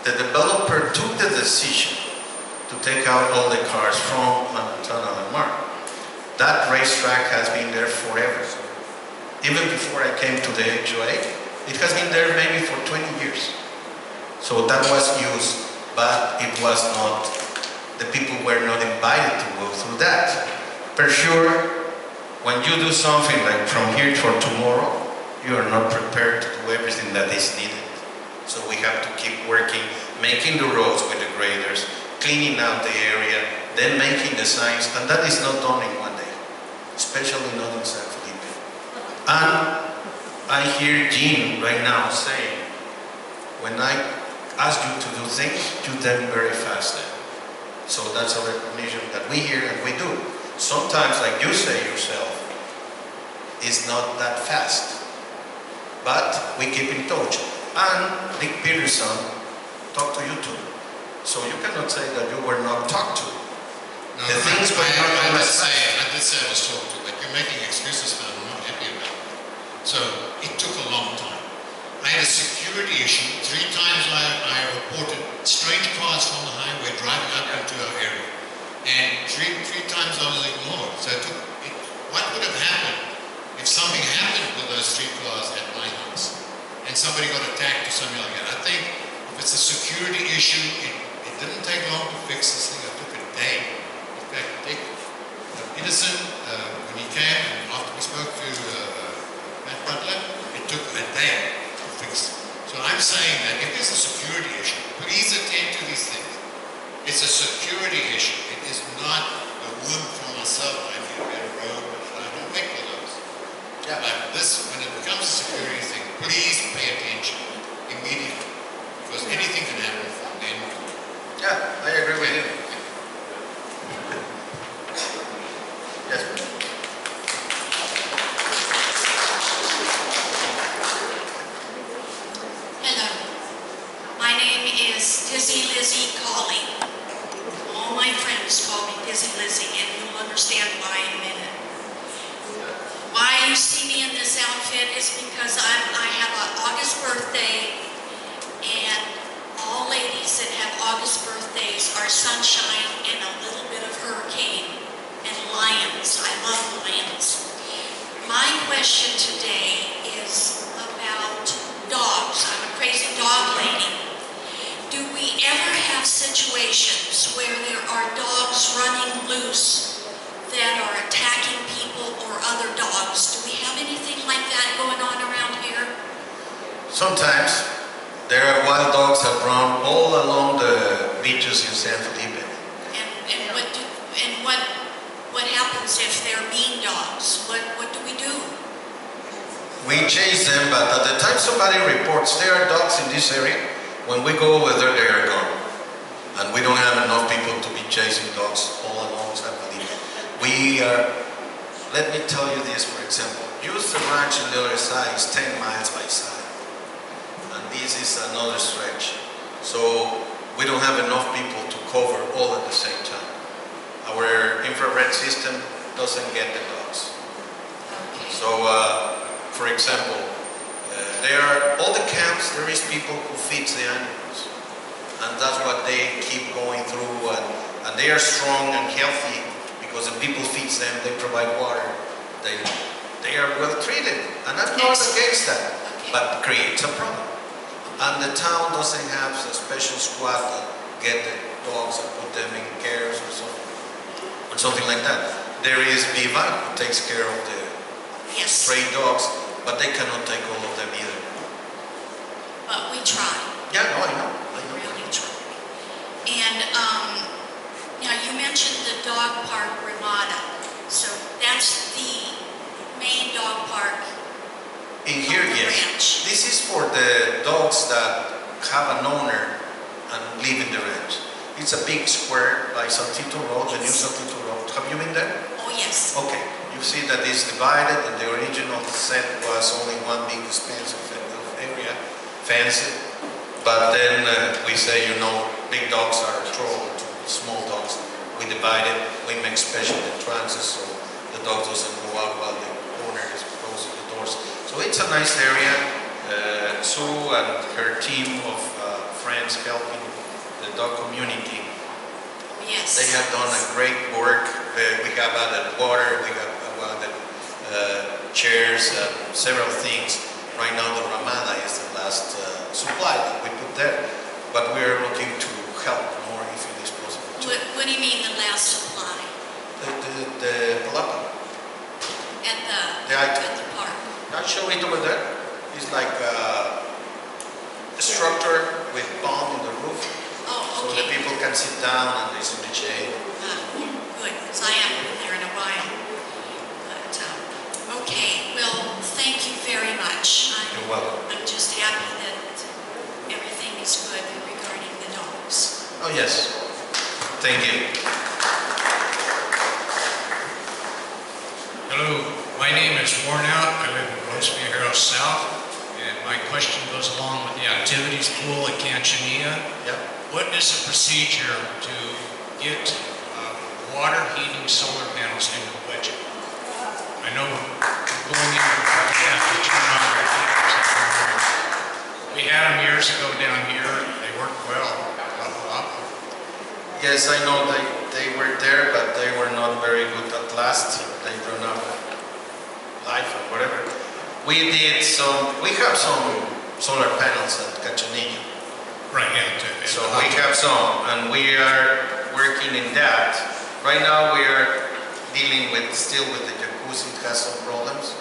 [SPEAKER 1] The developer took the decision to take out all the cars from Manantana and Mar. That racetrack has been there forever. Even before I came to the HOA, it has been there maybe for 20 years. So that was used, but it was not, the people were not invited to go through that. For sure, when you do something like from here for tomorrow, you are not prepared to do everything that is needed. So we have to keep working, making the roads with the graders, cleaning out the area, then making the signs, and that is not done in one day, especially not in San Felipe. And I hear Jean right now saying, when I ask you to do things, you do them very fast then. So that's a recognition that we hear and we do. Sometimes, like you say yourself, it's not that fast. But we keep in touch. And Dick Peterson talked to you too. So you cannot say that you were not talked to.
[SPEAKER 5] No,
[SPEAKER 1] The things were not
[SPEAKER 5] I
[SPEAKER 1] done
[SPEAKER 5] did
[SPEAKER 1] as
[SPEAKER 5] say
[SPEAKER 1] fast.
[SPEAKER 5] I was talked to, but you're making excuses that I'm not happy about. So it took a long time. I had a security issue. 3 times I reported strange cars from the highway driving up into our area. And three times I was ignored. So what would have happened if something happened with those 3 cars somebody got attacked or something like that. I think if it's a security issue, it didn't take long to fix this thing. It took a day. In fact, Dick Peterson, when he came, and after we spoke to Matt Butler, it took a day to fix it. So I'm saying that if there's a security issue, please attend to these things. It's a security issue. It is not a win for myself. I feel better road. I don't make for those.
[SPEAKER 1] Yeah.
[SPEAKER 5] But this, when it becomes a security thing, please pay attention immediately. Because anything can happen from then.
[SPEAKER 1] Yeah, I agree with you. Yes.
[SPEAKER 6] Hello. My name is Dizzy Lizzie Cawley. All my friends call me Dizzy Lizzie, and you'll understand why in a minute. Why you see me in this outfit is because I have an August birthday, and all ladies that have August birthdays are sunshine and a little bit of hurricane and lions. I love lions. My question today is about dogs. I'm a crazy dog lady. Do we ever have situations where there are dogs running loose that are attacking people or other dogs? Do we have anything like that going on around here?
[SPEAKER 1] Sometimes there are wild dogs that run all along the beaches in San Felipe.
[SPEAKER 6] And what happens if they're mean dogs? What do we do?
[SPEAKER 1] We chase them, but at the time somebody reports there are dogs in this area, when we go over there, they are gone. And we don't have enough people to be chasing dogs all along San Felipe. Let me tell you this, for example. Use the ranch in the other side is 10 miles by side. And this is another stretch. So we don't have enough people to cover all at the same time. Our infrared system doesn't get the dogs. So, for example, there are all the camps, there is people who feed the animals. And that's what they keep going through. And they are strong and healthy because the people feed them, they provide water. They are well treated. And I'm not against that, but it creates a problem. And the town doesn't have a special squad that get the dogs and put them in cares or something like that. There is Viva who takes care of the stray dogs, but they cannot take all of them either.
[SPEAKER 6] But we try.
[SPEAKER 1] Yeah, no, I know.
[SPEAKER 6] Really try. And now you mentioned the dog park Ramada. So that's the main dog park
[SPEAKER 1] In here,
[SPEAKER 6] on the
[SPEAKER 1] yes.
[SPEAKER 6] ranch.
[SPEAKER 1] This is for the dogs that have an owner and live in the ranch. It's a big square by Santito Road, the new Santito Road. Have you been there?
[SPEAKER 6] Oh, yes.
[SPEAKER 1] Okay. You see that it's divided, and the original set was only one big expansive area, fenced. But then we say, you know, big dogs are thrown to small dogs. We divide it, we make special entrances so the dog doesn't go out while the owner is closing the doors. So it's a nice area. Sue and her team of friends helping the dog community.
[SPEAKER 6] Yes.
[SPEAKER 1] They have done a great work. We have added water, we have added chairs, several things. Right now the Ramada is the last supply that we put there. But we are looking to help more if it is possible.
[SPEAKER 6] What do you mean the last supply?
[SPEAKER 1] The palapa.
[SPEAKER 6] At the park?
[SPEAKER 1] I'll show it over there. It's like a structure with palm in the roof.
[SPEAKER 6] Oh,
[SPEAKER 1] So the
[SPEAKER 6] okay.
[SPEAKER 1] people can sit down and listen to the shade.
[SPEAKER 6] Good, because I haven't been there in a while. But, okay, well, thank you very much.
[SPEAKER 1] You're welcome.
[SPEAKER 6] I'm just happy that everything is good regarding the dogs.
[SPEAKER 1] Oh yes. Thank you.
[SPEAKER 7] Hello, my name is Warnout. I live in Roseville Harrow South, and my question goes along with the activities pool at Canchinilla.
[SPEAKER 1] Yep.
[SPEAKER 7] What is the procedure to get water heating solar panels into the budget? I know going in, you have to turn on your heaters. We had them years ago down here. They worked well.
[SPEAKER 1] Yes, I know they were there, but they were not very good at last. They run out of life or whatever. We have some solar panels at Cachanilla.
[SPEAKER 7] Right, yeah.
[SPEAKER 1] So we have some, and we are working in that. Right now we are dealing still with the jacuzzi. It has some problems.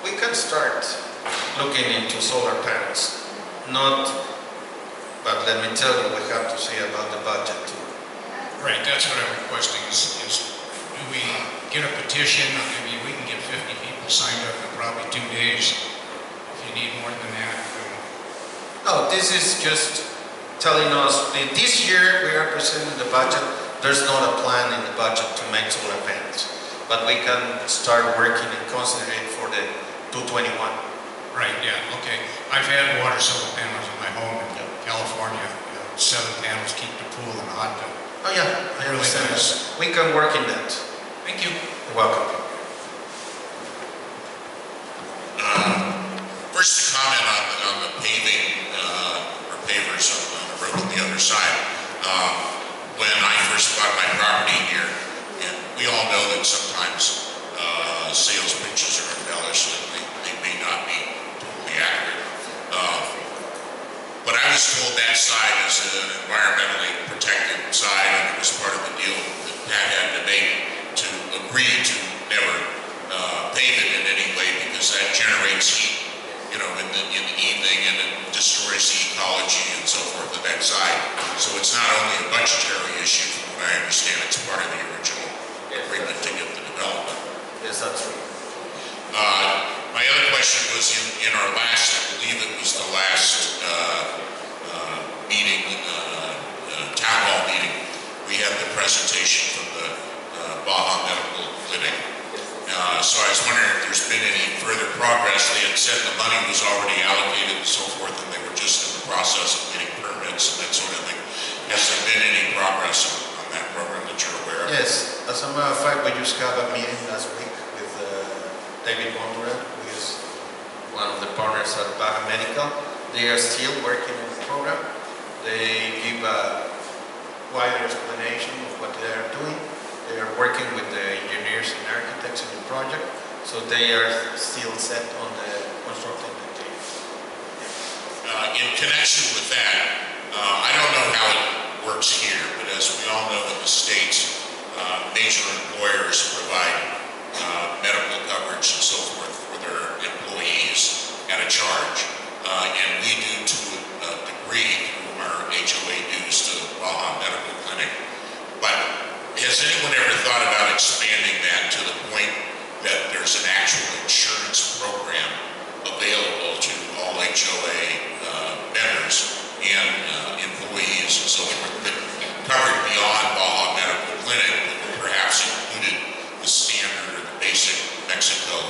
[SPEAKER 1] We can start looking into solar panels. But let me tell you, we have to see about the budget too.
[SPEAKER 7] Right, that's what I'm requesting is do we get a petition? I mean, we can get 50 people signed up in probably 2 days. If you need more than that,
[SPEAKER 1] No, this is just telling us that this year we are presenting the budget. There's not a plan in the budget to make solar panels, but we can start working and concentrate for the 221.
[SPEAKER 7] right, yeah, okay. I've had water solar panels in my home in California. 7 panels keep the pool in a hot tub.
[SPEAKER 1] Oh yeah, I
[SPEAKER 7] Really
[SPEAKER 1] understand.
[SPEAKER 7] nice.
[SPEAKER 1] We can work in that.
[SPEAKER 7] Thank you.
[SPEAKER 1] You're welcome.
[SPEAKER 4] First, a comment on the paving or pavers on the road on the other side. When I first bought my property here, and we all know that sometimes sales pitches are embellished and they may not be totally accurate. But I was told that side is an environmentally protected side, and it was part of the deal that Pat had to make to agree to never pave it in any way because that generates heat, in the evening, and it destroys the ecology and so forth of that side. So it's not only a budgetary issue, from what I understand, it's part of the original agreement to get the development.
[SPEAKER 1] Yes, that's true.
[SPEAKER 4] My other question was in our last, I believe it was the last meeting, town hall meeting, we had the presentation from the Baja Medical Clinic. So I was wondering if there's been any further progress. They had said the money was already allocated and so forth, and they were just in the process of getting permits and that sort of thing. Has there been any progress on that program that you're aware of?
[SPEAKER 1] Yes, as a matter of fact, we just had a meeting last week with David Bondura, who is one of the partners at Baja Medical. They are still working on the program. They give a wider explanation of what they are doing. They are working with the engineers and architects in the project, so they are still set on the constructing the team.
[SPEAKER 4] In connection with that, I don't know how it works here, but as we all know in the States, major employers provide medical coverage and so forth for their employees at a charge. And we do to a degree through our HOA dues to the Baja Medical Clinic. But has anyone ever thought about expanding that to the point that there's an actual insurance program available to all HOA members and employees and so forth that covered beyond Baja Medical Clinic, but perhaps included the standard or the basic Mexico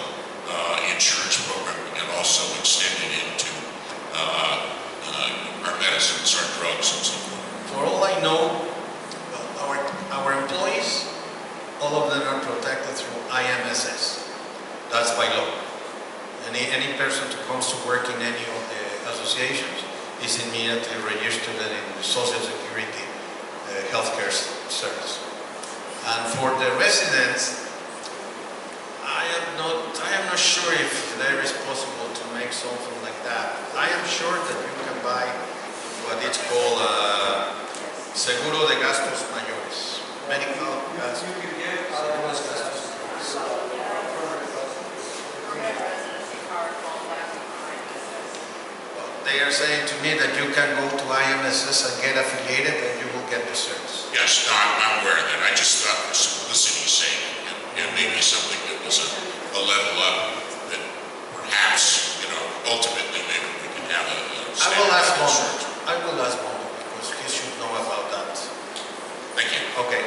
[SPEAKER 4] insurance program and also extended into our medicines, our drugs and so forth?
[SPEAKER 1] For all I know, our employees, all of them are protected through IMSS. That's by law. Any person who comes to work in any of the associations is immediately registered in the Social Security healthcare service. And for the residents, I am not sure if there is possible to make something like that. I am sure that you can buy what is called Seguro de Gastos Mayores. Medical gastos. Seguros de gastos mayores. They are saying to me that you can go to IMSS and get affiliated and you will get the service.
[SPEAKER 4] Yes, no, I'm aware of that. I just thought for simplicity's sake, and maybe something that was a level up, that perhaps, ultimately maybe we can have a
[SPEAKER 1] I will ask
[SPEAKER 4] standard
[SPEAKER 1] Mondo.
[SPEAKER 4] search.
[SPEAKER 1] I will ask Mondo because he should know about that.
[SPEAKER 4] Thank you.
[SPEAKER 1] Okay.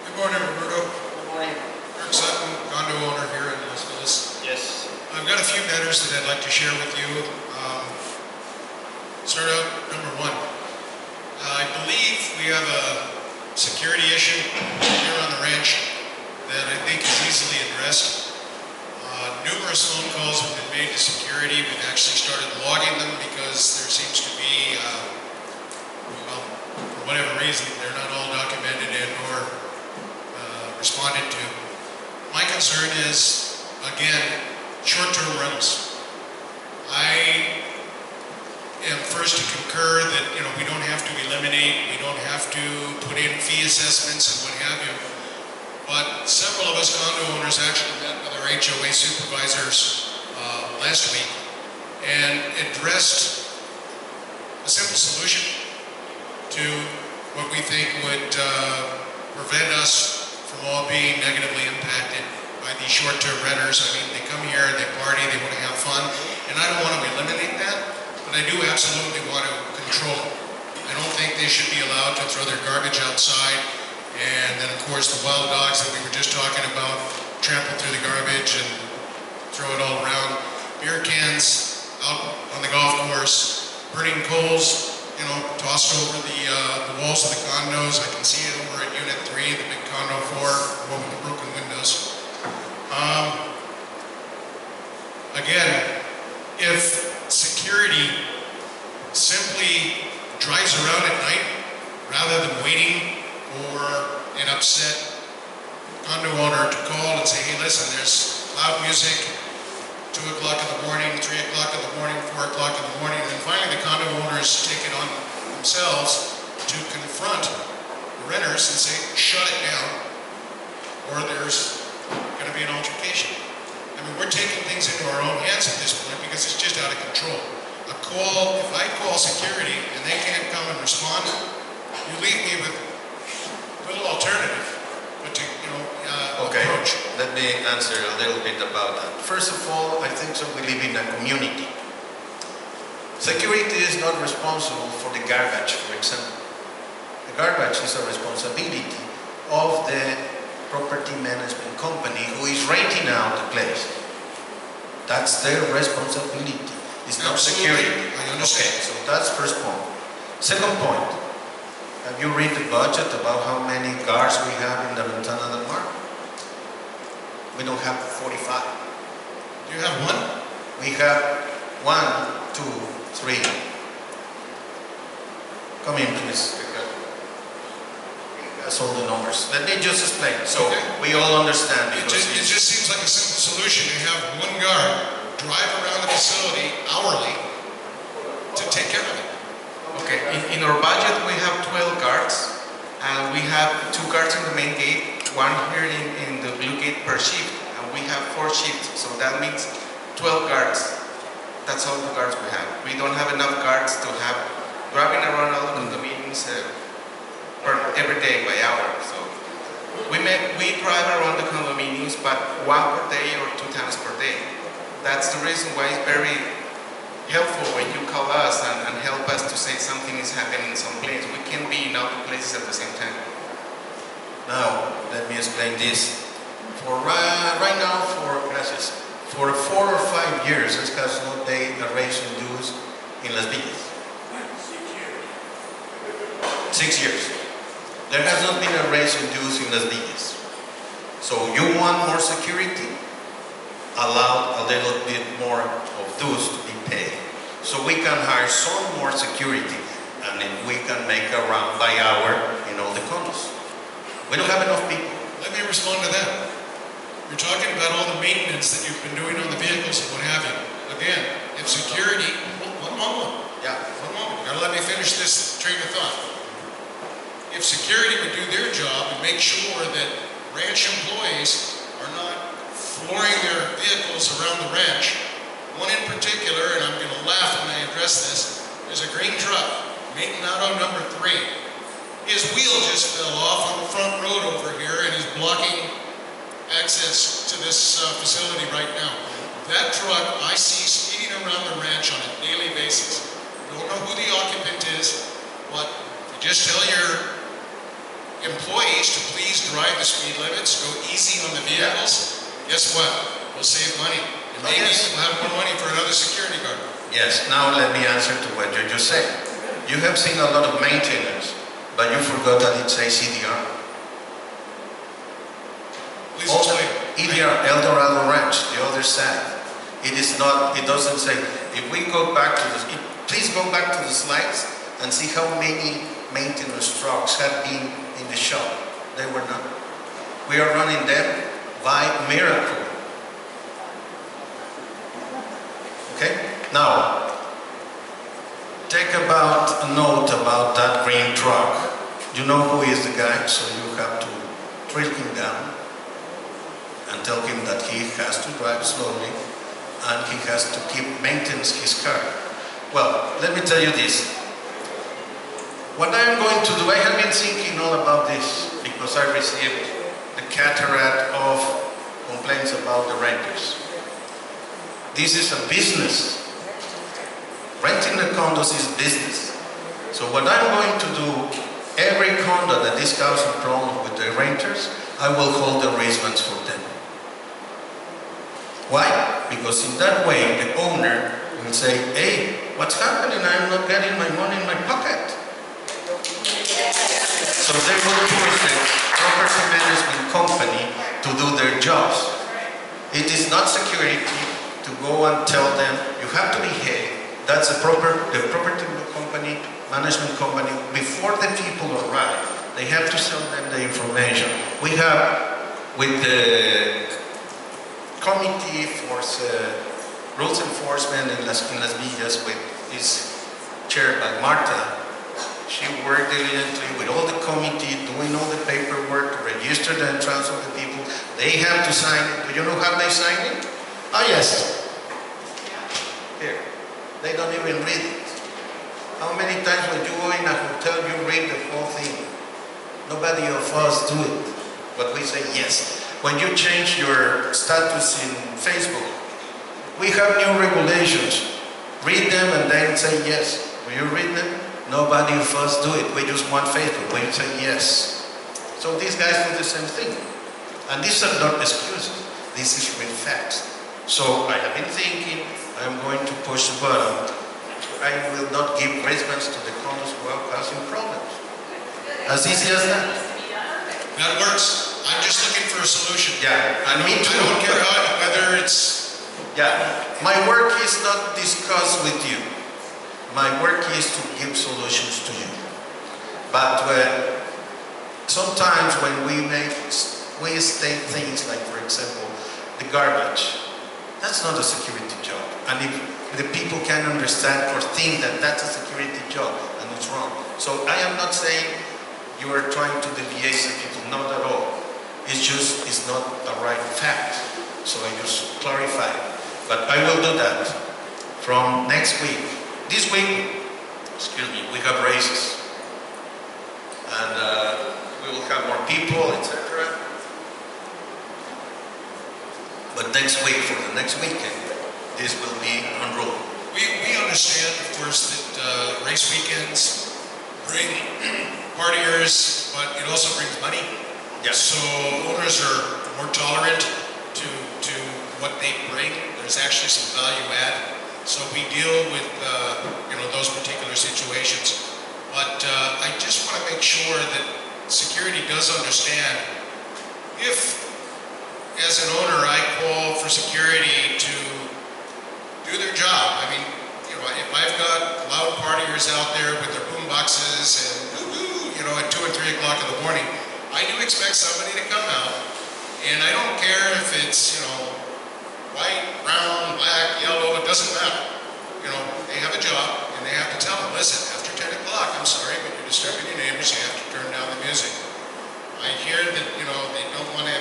[SPEAKER 8] Good morning, Roberto.
[SPEAKER 1] Good morning.
[SPEAKER 8] Eric Sutton, condo owner here in Los Feliz.
[SPEAKER 1] Yes.
[SPEAKER 8] I've got a few matters that I'd like to share with you. Start out number one. I believe we have a security issue here on the ranch that I think is easily addressed. Numerous phone calls have been made to security. We've actually started logging them because there seems to be, well, for whatever reason, they're not all documented and or responded to. My concern is again, short-term rentals. I am first to concur that, we don't have to eliminate, we don't have to put in fee assessments and what have you. But several of us condo owners actually met with our HOA supervisors last week and addressed a simple solution to what we think would prevent us from all being negatively impacted by these short-term renters. I mean, they come here, they party, they want to have fun, and I don't want to eliminate that, but I do absolutely want to control it. I don't think they should be allowed to throw their garbage outside, and then of course the wild dogs that we were just talking about trample through the garbage and throw it all around. Beer cans out on the golf course, burning coals, tossed over the walls of the condos. I can see it over at Unit 3, the big condo 4, the one with the broken windows. Again, if security simply drives around at night rather than waiting for an upset condo owner to call and say, hey, listen, there's loud music, 2 o'clock in the morning, 3 o'clock in the morning, 4 o'clock in the morning, and then finally the condo owners take it on themselves to confront the renters and say, shut it down, or there's going to be an altercation. I mean, we're taking things into our own hands at this point because it's just out of control. If I call security and they can't come and respond, you leave me with little alternative but to, approach.
[SPEAKER 1] Let me answer a little bit about that. First of all, I think we live in a community. Security is not responsible for the garbage, for example. The garbage is a responsibility of the property management company who is renting out the place. That's their responsibility. It's not security.
[SPEAKER 8] I understand.
[SPEAKER 1] Okay, so that's first point. Second point, have you read the budget about how many guards we have in the Ventana del Mar? We don't have 45.
[SPEAKER 8] Do you have one?
[SPEAKER 1] We have 1, 2, 3. Come in, please. That's all the numbers. Let me just explain so we all understand.
[SPEAKER 8] It just seems like a simple solution to have one guard drive around the facility hourly to take care of it.
[SPEAKER 9] Okay, in our budget we have 12 guards, and we have 2 guards in the main gate, 1 here in the blue gate per shift, and we have 4 shifts, so that means 12 guards. That's all the guards we have. We don't have enough guards to have driving around all of the meetings every day by hour. So we drive around the condominiums, but 1 per day or 2 times per day. That's the reason why it's very helpful when you call us and help us to say something is happening in some place. We can be in other places at the same time.
[SPEAKER 1] Now, let me explain this. For right now, for 4 or 5 years, this has not paid a raise in dues in Las Villas. 6 years. There has not been a raise in dues in Las Villas. So you want more security? Allow a little bit more of dues to be paid. So we can hire some more security, and then we can make a round by hour in all the condos. We don't have enough people.
[SPEAKER 8] Let me respond to that. You're talking about all the maintenance that you've been doing on the vehicles and what have you. Again, if security, one moment.
[SPEAKER 1] Yeah.
[SPEAKER 8] One moment. You gotta let me finish this train of thought. If security would do their job and make sure that ranch employees are not flooring their vehicles around the ranch, one in particular, and I'm going to laugh when I address this, is a green truck, Maintenado number 3. His wheel just fell off on the front road over here and he's blocking access to this facility right now. That truck I see speeding around the ranch on a daily basis. Don't know who the occupant is, but you just tell your employees to please drive the speed limits, go easy on the vehicles. Guess what? We'll save money. And maybe we'll have more money for another security guard.
[SPEAKER 1] Yes, now let me answer to what you just said. You have seen a lot of maintenance, but you forgot that it says EDR.
[SPEAKER 8] Please explain.
[SPEAKER 1] EDR, El Dorado Ranch, the other side. It is not, it doesn't say, if we go back to this, please go back to the slides and see how many maintenance trucks have been in the shop. They were not. We are running them by miracle. Now, take about a note about that green truck. You know who is the guy, so you have to trail him down and tell him that he has to drive slowly and he has to keep maintenance his car. Well, let me tell you this. What I'm going to do, I have been thinking all about this because I received the cataract of complaints about the renters. This is a business. Renting the condos is business. So what I'm going to do, every condo that is causing problems with the renters, I will hold arrangements for them. Why? Because in that way, the owner will say, hey, what's happening? I'm not getting my money in my pocket. So they will push the property management company to do their jobs. It is not security to go and tell them, you have to behave. That's the property company, management company, before the people arrive, they have to sell them the information. We have, with the committee for rules enforcement in Las Villas, with is chaired by Marta. She worked diligently with all the committee, doing all the paperwork to register the entrance of the people. They have to sign it. Do you know how they sign it? Ah, yes. Here. They don't even read it. How many times when you go in a hotel, you read the whole thing? Nobody of us do it. But we say yes. When you change your status in Facebook, we have new regulations. Read them and then say yes. Will you read them? Nobody of us do it. We just want Facebook. We say yes. So these guys do the same thing. And these are not excuses. This is real facts. So I have been thinking, I'm going to push the button. I will not give arrangements to the condos who are causing problems. As easy as that.
[SPEAKER 8] That works. I'm just looking for a solution.
[SPEAKER 1] Yeah, and me too.
[SPEAKER 8] I don't care whether it's...
[SPEAKER 1] Yeah, my work is not discussed with you. My work is to give solutions to you. But sometimes when we state things like, for example, the garbage, that's not a security job. And if the people can understand or think that that's a security job, and it's wrong. So I am not saying you are trying to deviate the people, not at all. It's just, it's not a right fact. So I just clarify. But I will do that from next week. This week, excuse me, we have raises. And we will have more people, etc. But next week, for the next weekend, this will be on roll.
[SPEAKER 8] We understand, of course, that race weekends bring partiers, but it also brings money.
[SPEAKER 1] Yes.
[SPEAKER 8] So owners are more tolerant to what they bring. There's actually some value add. So we deal with those particular situations. But I just want to make sure that security does understand if, as an owner, I call for security to do their job. I mean, if I've got loud partiers out there with their boom boxes and at 2 and 3 o'clock in the morning, I do expect somebody to come out, and I don't care if it's, white, brown, black, yellow, it doesn't matter. They have a job, and they have to tell them, listen, after 10 o'clock, I'm sorry, but you're disturbing your neighbors, you have to turn down the music. I hear that, they don't want to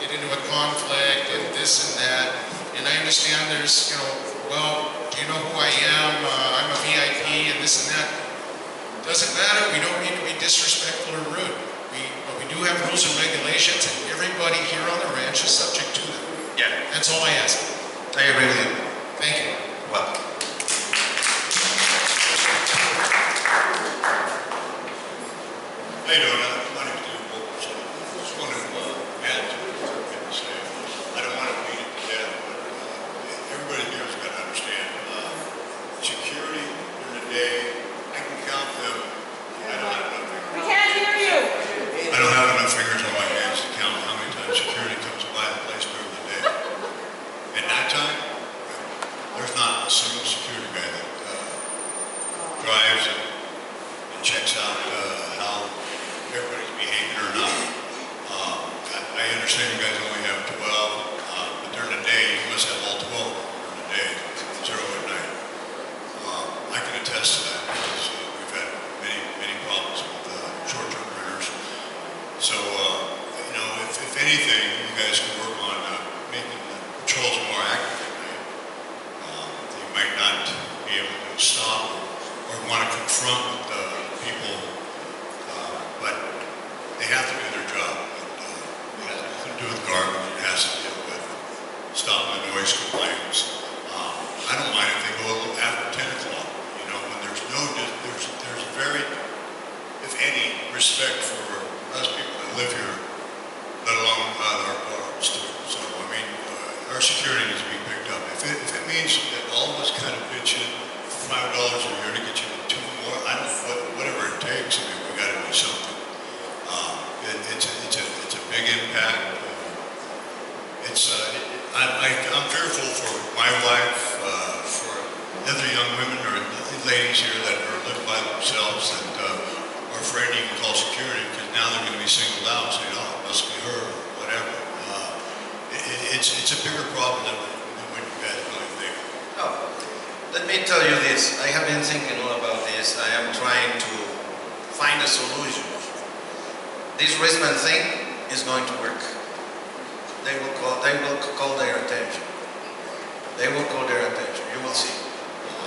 [SPEAKER 8] get into a conflict and this and that, and I understand there's, well, do you know who I am? I'm a VIP and this and that. Doesn't matter, we don't need to be disrespectful or rude. But we do have rules and regulations, and everybody here on the ranch is subject to them.
[SPEAKER 1] Yeah.
[SPEAKER 8] That's all I ask.
[SPEAKER 1] I agree with you.
[SPEAKER 8] Thank you.
[SPEAKER 1] Welcome.
[SPEAKER 10] How you doing? My name is Dave Wilkerson. I just want to add to what you're going to say. I don't want to beat it to death, but everybody here has got to understand security during the day. I can count them. I don't have enough fingers.
[SPEAKER 11] We can't hear you.
[SPEAKER 10] I don't have enough fingers on my hands to count how many times security comes by the place during the day. At night time, there's not a single security guy that drives and checks out how everybody's behaving or not. I understand you guys only have 12, but during the day, you must have all 12 during the day, 0 at night. stop or want to confront people, but they have to do their job. It has nothing to do with garbage. It has to do with stopping the noise complaints. I don't mind if they go a little after 10 o'clock. You know, when there's very, if any, respect for us people that live here, let alone our guards too. So, I mean, our security needs to be picked up. If it means that all of us kind of pitch in $5 a year to get you two more, I don't know, whatever it takes, I mean, we got to do something. It's a big impact. I'm fearful for my wife, for other young women or ladies here that are living by themselves and are afraid to even call security because now they're going to be singled out and saying, oh, it must be her or whatever. It's a bigger problem than what you guys really think.
[SPEAKER 1] Oh, let me tell you this. I have been thinking all about this. I am trying to find a solution. This wristband thing is going to work. They will call their attention. They will call their attention. You will see.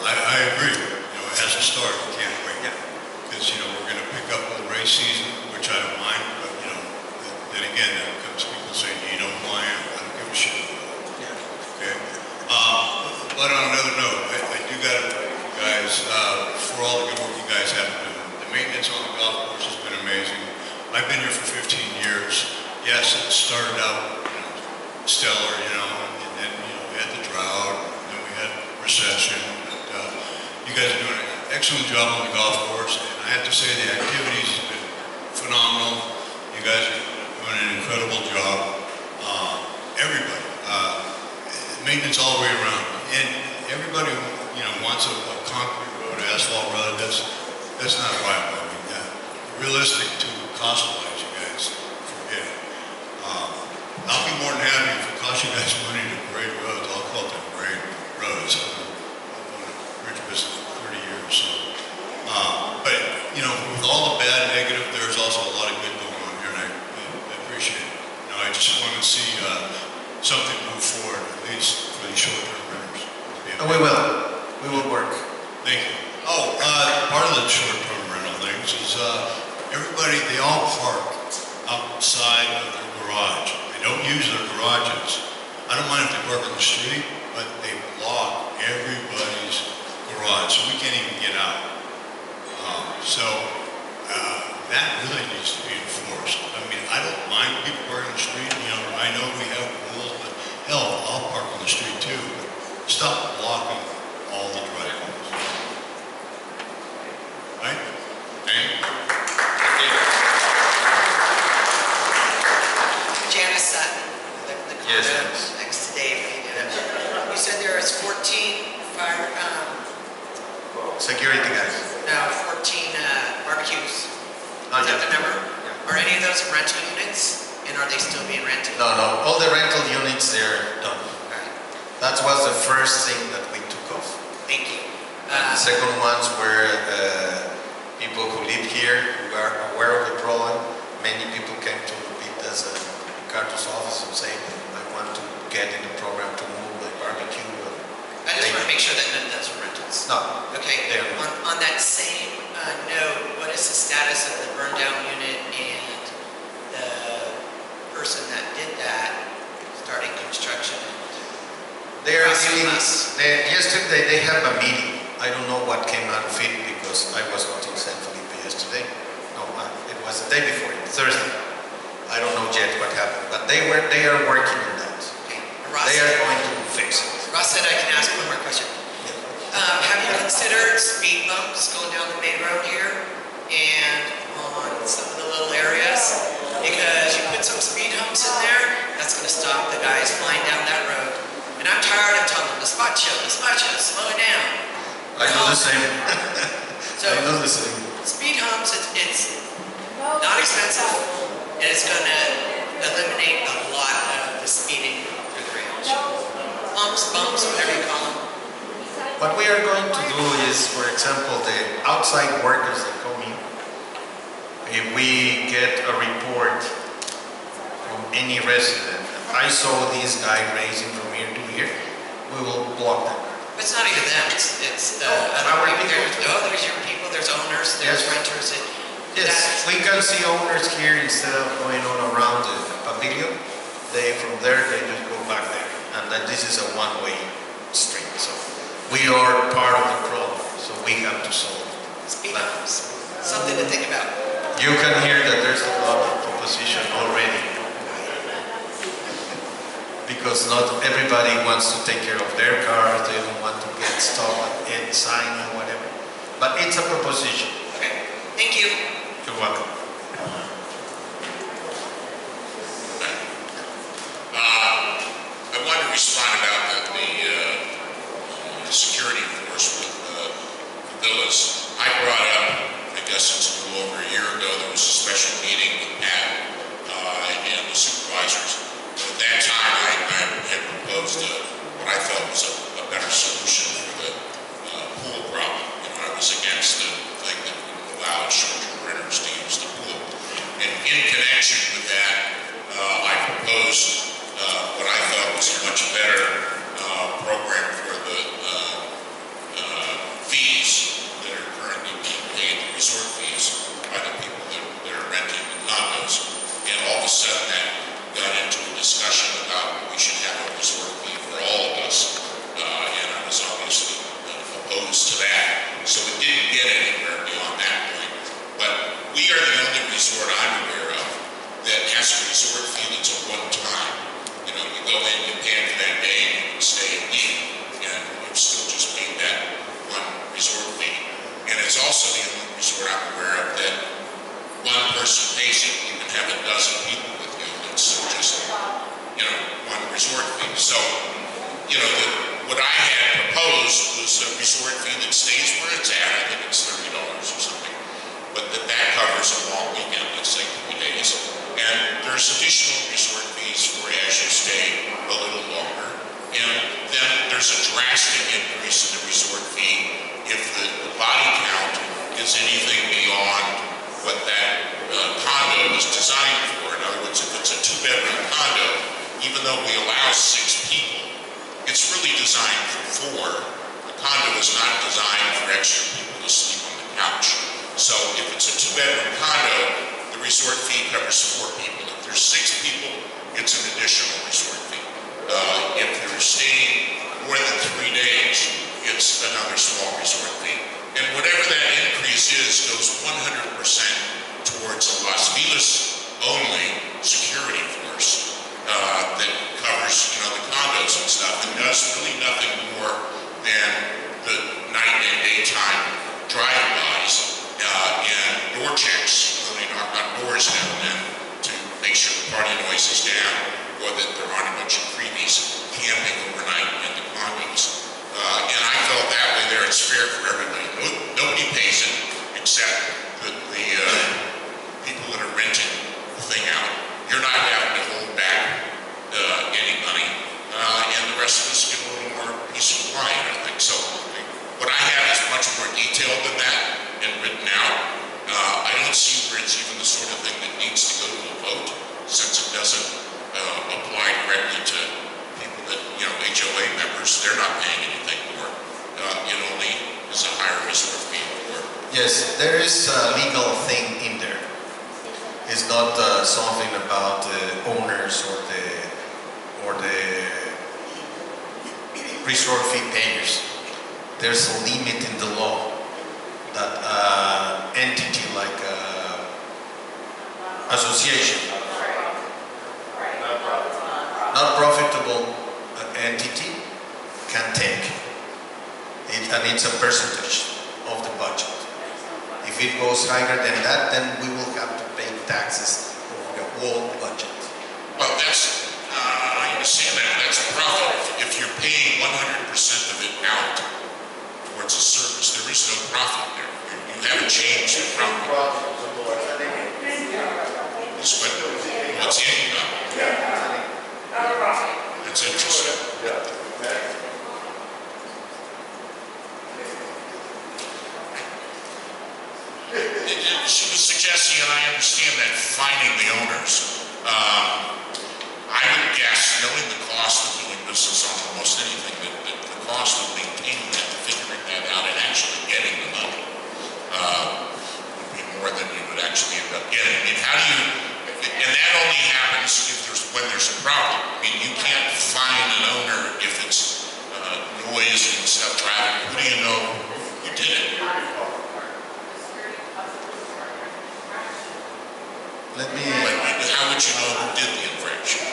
[SPEAKER 10] I agree. You know, it has to start. We can't wait.
[SPEAKER 1] Yeah.
[SPEAKER 10] Because, you know, we're going to pick up the race season, which I don't mind, but, you know, then again, there comes people saying, you know who I am. I don't give a shit.
[SPEAKER 1] Yeah.
[SPEAKER 10] Okay? But on another note, I do got to thank you guys for all the good work you guys have been doing. The maintenance on the golf course has been amazing. I've been here for 15 years. Yes, it started out, you know, stellar, you know, and then, you know, we had the drought, and then we had recession. But, you guys are doing an excellent job on the golf course, and I have to say the activities have been phenomenal. You guys are doing an incredible job. Everybody, maintenance all the way around, and everybody who, you know, wants a concrete road, asphalt road. That's not viable. I mean, realistic to cost-wise, you guys forget. I'll be more than happy if it costs you guys money to grade roads. I'll call it the grade roads. I've been in the bridge business for 30 years. So, but you know, with all the bad, negative, there's also a lot of good going on here, and I appreciate it. You know, I just want to see something move forward, at least for these short-term renters.
[SPEAKER 1] And we will. We will work.
[SPEAKER 10] Thank you. Oh, part of the short-term rental things is everybody, they all park outside of their garage. They don't use their garages. I don't mind if they park on the street, but they block everybody's garage, so we can't even get out. That really needs to be enforced. I mean, I don't mind people parking on the street. You know, I know we have rules, but hell, I'll park on the street too. But stop blocking all the driveways. Right? Thank you.
[SPEAKER 11] Janice Sutton, the condo
[SPEAKER 1] Yes.
[SPEAKER 11] next to Dave. You said there was 14 fire,
[SPEAKER 1] Security guys.
[SPEAKER 11] no, 14 barbecues.
[SPEAKER 1] Oh,
[SPEAKER 11] Is that
[SPEAKER 1] yeah.
[SPEAKER 11] the number?
[SPEAKER 1] Yeah.
[SPEAKER 11] Are any of those rental units? And are they still being rented?
[SPEAKER 1] No, all the rental units, they're done.
[SPEAKER 11] Alright,
[SPEAKER 1] That was the first thing that we took off.
[SPEAKER 11] thank you.
[SPEAKER 1] The second ones were people who live here, who are aware of the problem. Many people came to Lupita's and Ricardo's office and say, I want to get in the program to move the barbecue.
[SPEAKER 11] I just want to make sure that none of those are rentals.
[SPEAKER 1] No.
[SPEAKER 11] Okay,
[SPEAKER 1] They're
[SPEAKER 11] on that same note, what is the status of the burn down unit and the person that did that starting construction?
[SPEAKER 1] They are
[SPEAKER 11] Crossing
[SPEAKER 1] dealing,
[SPEAKER 11] us.
[SPEAKER 1] yesterday they have a meeting. I don't know what came out of it because I was not in San Felipe yesterday. No, it was the day before, Thursday. I don't know yet what happened, but they are working on that.
[SPEAKER 11] Okay, Ross
[SPEAKER 1] They are
[SPEAKER 11] said-
[SPEAKER 1] going to fix it.
[SPEAKER 11] Ross said I can ask one more question. Have you considered speed bumps going down the main road here and on some of the little areas? Because you put some speed humps in there, that's going to stop the guys flying down that road. And I'm tired of telling them, despacho, slow it down.
[SPEAKER 1] I do the same.
[SPEAKER 11] So
[SPEAKER 1] I do the same.
[SPEAKER 11] speed humps, it's not expensive, and it's going to eliminate a lot of the speeding through the range. Humps, bumps, whatever you call them.
[SPEAKER 1] What we are going to do is, for example, the outside workers that come in, if we get a report from any resident, I saw this guy raising from here to here, we will block them.
[SPEAKER 11] But it's not even them, it's the
[SPEAKER 1] our
[SPEAKER 11] other people.
[SPEAKER 1] people.
[SPEAKER 11] There's your people, there's owners, there's
[SPEAKER 1] Yes.
[SPEAKER 11] renters.
[SPEAKER 1] Yes, we can see owners here instead of going on around the pavilion. From there, they just go back there. And then this is a one-way street, so we are part of the problem, so we have to solve it.
[SPEAKER 11] Speed bumps, something to think about.
[SPEAKER 1] You can hear that there's a lot of opposition already. Because not everybody wants to take care of their cars, they don't want to get stuck at sign or whatever. But it's a proposition.
[SPEAKER 11] Okay, thank you.
[SPEAKER 1] You're welcome.
[SPEAKER 4] I want to respond about the security force with the villas. I brought up, I guess it's a little over a year ago, there was a special meeting with Pat and the supervisors. At that time, I had proposed what I felt was a better solution for the pool problem. I was against the thing that would allow short-term renters to use the pool. And in connection with that, I proposed what I thought was a much better program for the fees that are currently being paid, the resort fees, by the people that are renting the condos. And all of a sudden that got into a discussion about we should have a resort fee for all of us. And I was obviously opposed to that. So it didn't get anywhere beyond that point. But we are the only resort I'm aware of that has a resort fee that's a one-time. You go in, you pay for that day, and you can stay and leave, and you've still just paid that one resort fee. And it's also the only resort I'm aware of that one person pays it. You can have a dozen people with you, and it's just, one resort fee. So, what I had proposed was a resort fee that stays where it's at. I think it's $30 or something. But that covers a long weekend, let's say 3 days. And there's additional resort fees for as you stay a little longer. And then there's a drastic increase in the resort fee if the body count is anything beyond what that condo is designed for. In other words, if it's a 2-bedroom condo, even though we allow 6 people, it's really designed for 4. The condo is not designed for extra people to sleep on the couch. So if it's a 2-bedroom condo, the resort fee covers 4 people. If there's 6 people, it's an additional resort fee. If they're staying more than 3 days, it's another small resort fee. And whatever that increase is goes 100% towards a Las Vegas only security force that covers, the condos and stuff, and does really nothing more than the night and daytime drive-bys and door checks. They knock on doors now and then to make sure the party noise is down, or that there aren't a bunch of freebies camping overnight in the condos. And I felt that way there, it's fair for everybody. Nobody pays it except the people that are renting the thing out. You're not having to hold back any money, and the rest of us get a little more peace and quiet, I think. So what I have is much more detailed than that and written out. I don't see where it's even the sort of thing that needs to go to a vote, since it doesn't apply directly to people that, HOA members, they're not paying anything for. It only is a higher resort fee for.
[SPEAKER 1] Yes, there is a legal thing in there. It's not something about the owners or the resort fee payers. There's a limit in the law that entity like association, not profitable entity can take it, and it's a percentage of the budget. If it goes higher than that, then we will have to pay taxes over the whole budget.
[SPEAKER 4] Well, I understand that. That's a profit. If you're paying 100% of it out towards a service, there is no profit there. You haven't changed the profit. It's income. That's interesting. She was suggesting, and I understand that, finding the owners. I would guess, knowing the cost of doing business on almost anything, that the cost of maintaining that, figuring that out, and actually getting the money would be more than you would actually end up getting. I mean, how do you, and that only happens when there's a problem. I mean, you can't fine an owner if it's noise and stuff, traffic. Who do you know who did it? How would you know who did the infraction?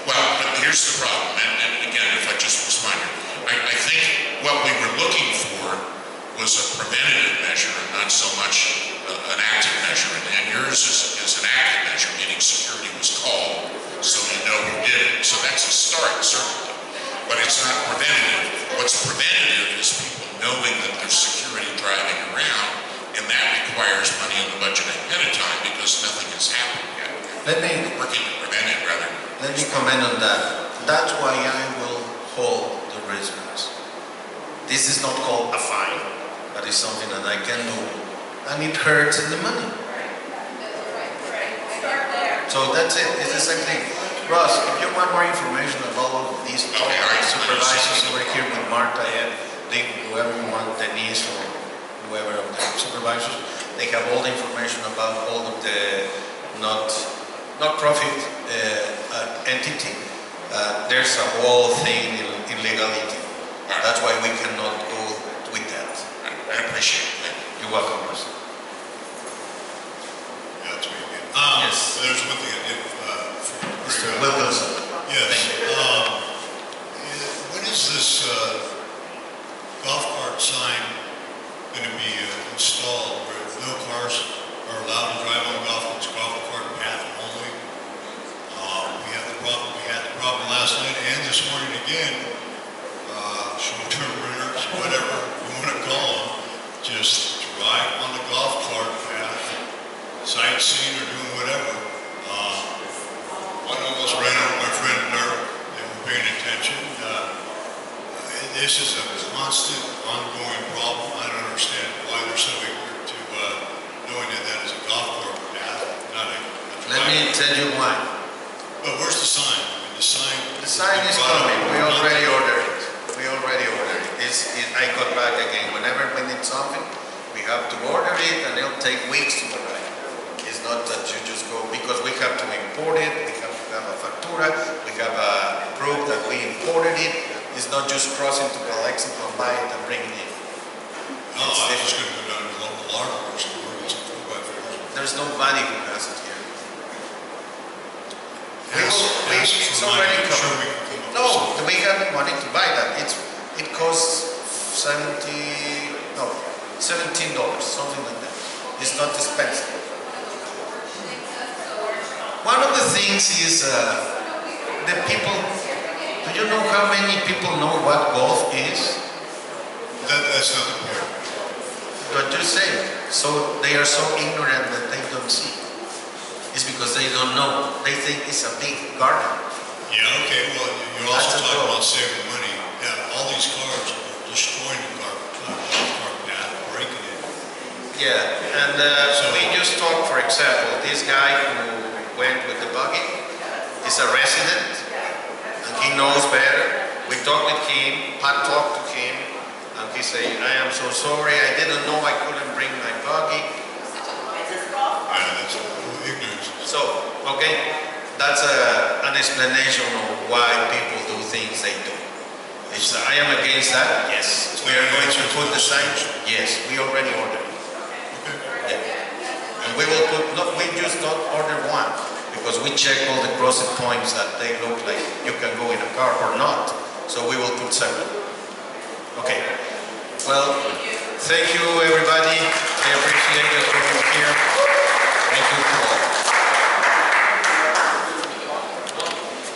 [SPEAKER 4] Well, but here's the problem, and again, if I just respond here, I think what we were looking for was a preventative measure and not so much an active measure, and yours is an active measure, meaning security was called, so you know who did it. So that's a start, certainly, but it's not preventative. What's preventative is people knowing that there's security driving around, and that requires money in the budget ahead of time because nothing has happened yet. We're working to prevent it rather than...
[SPEAKER 1] Let me comment on that. That's why I will hold the residents. This is not called a fine, but it's something that I can do, and it hurts in the money. So that's it. It's the same thing. Ross, if you want more information about all of these supervisors over here with Marta, whoever you want, Denise, or whoever of the supervisors, they have all the information about all of the not-profit entity. There's a whole thing in legality. That's why we cannot go with that.
[SPEAKER 4] I appreciate it.
[SPEAKER 1] You're welcome, Ross.
[SPEAKER 10] Yeah, that's me again.
[SPEAKER 1] Yes.
[SPEAKER 10] There's one thing I did
[SPEAKER 1] Mr. Wilkinson.
[SPEAKER 10] Yes. When is this golf cart sign going to be installed where no cars are allowed to drive on the golf cart path only? We had the problem last night and this morning again. Short-term renters, whatever you want to call them, just drive on the golf cart path, sightseeing or doing whatever. One of us ran over my friend Dirk, they were paying attention. This is a constant, ongoing problem. I don't understand why they're so ignorant to knowing that that is a golf cart path, not a
[SPEAKER 1] Let me tell you why.
[SPEAKER 10] But where's the sign? I mean,
[SPEAKER 1] The sign is coming. We already ordered it. I got back again. Whenever we need something, we have to order it, and it'll take weeks to arrive. It's not that you just go, because we have to import it, we have to have a factura, we have a proof that we imported it. It's not just crossing to Calexico and buy it and bring it in.
[SPEAKER 10] No, I was just going to go down to the local hardware store and get some 4x4s.
[SPEAKER 1] There's nobody who has it here. It's already coming. No, we have the money to buy that. It costs $17, something like that. It's not expensive. One of the things is the people. Do you know how many people know what golf is?
[SPEAKER 10] That's not the point.
[SPEAKER 1] What you say. So they are so ignorant that they don't see. It's because they don't know. They think it's a big garden.
[SPEAKER 10] Yeah, okay, well, you're also talking about saving money. Yeah, all these cars are destroying the car path, breaking it.
[SPEAKER 1] Yeah, and we just talked, for example, this guy who went with the buggy is a resident, and he knows better. We talked with him, Pat talked to him, and he said, I am so sorry, I didn't know I couldn't bring my buggy.
[SPEAKER 10] Yeah, that's ignorance.
[SPEAKER 1] So, okay, that's an explanation of why people do things they do. I am against that, yes. We are going to put the sign, yes, we already ordered it. Yeah. And we will put, we just don't order one, because we check all the crossing points that they look like you can go in a car or not. So we will put several. Okay. Well, thank you everybody. I appreciate you coming here.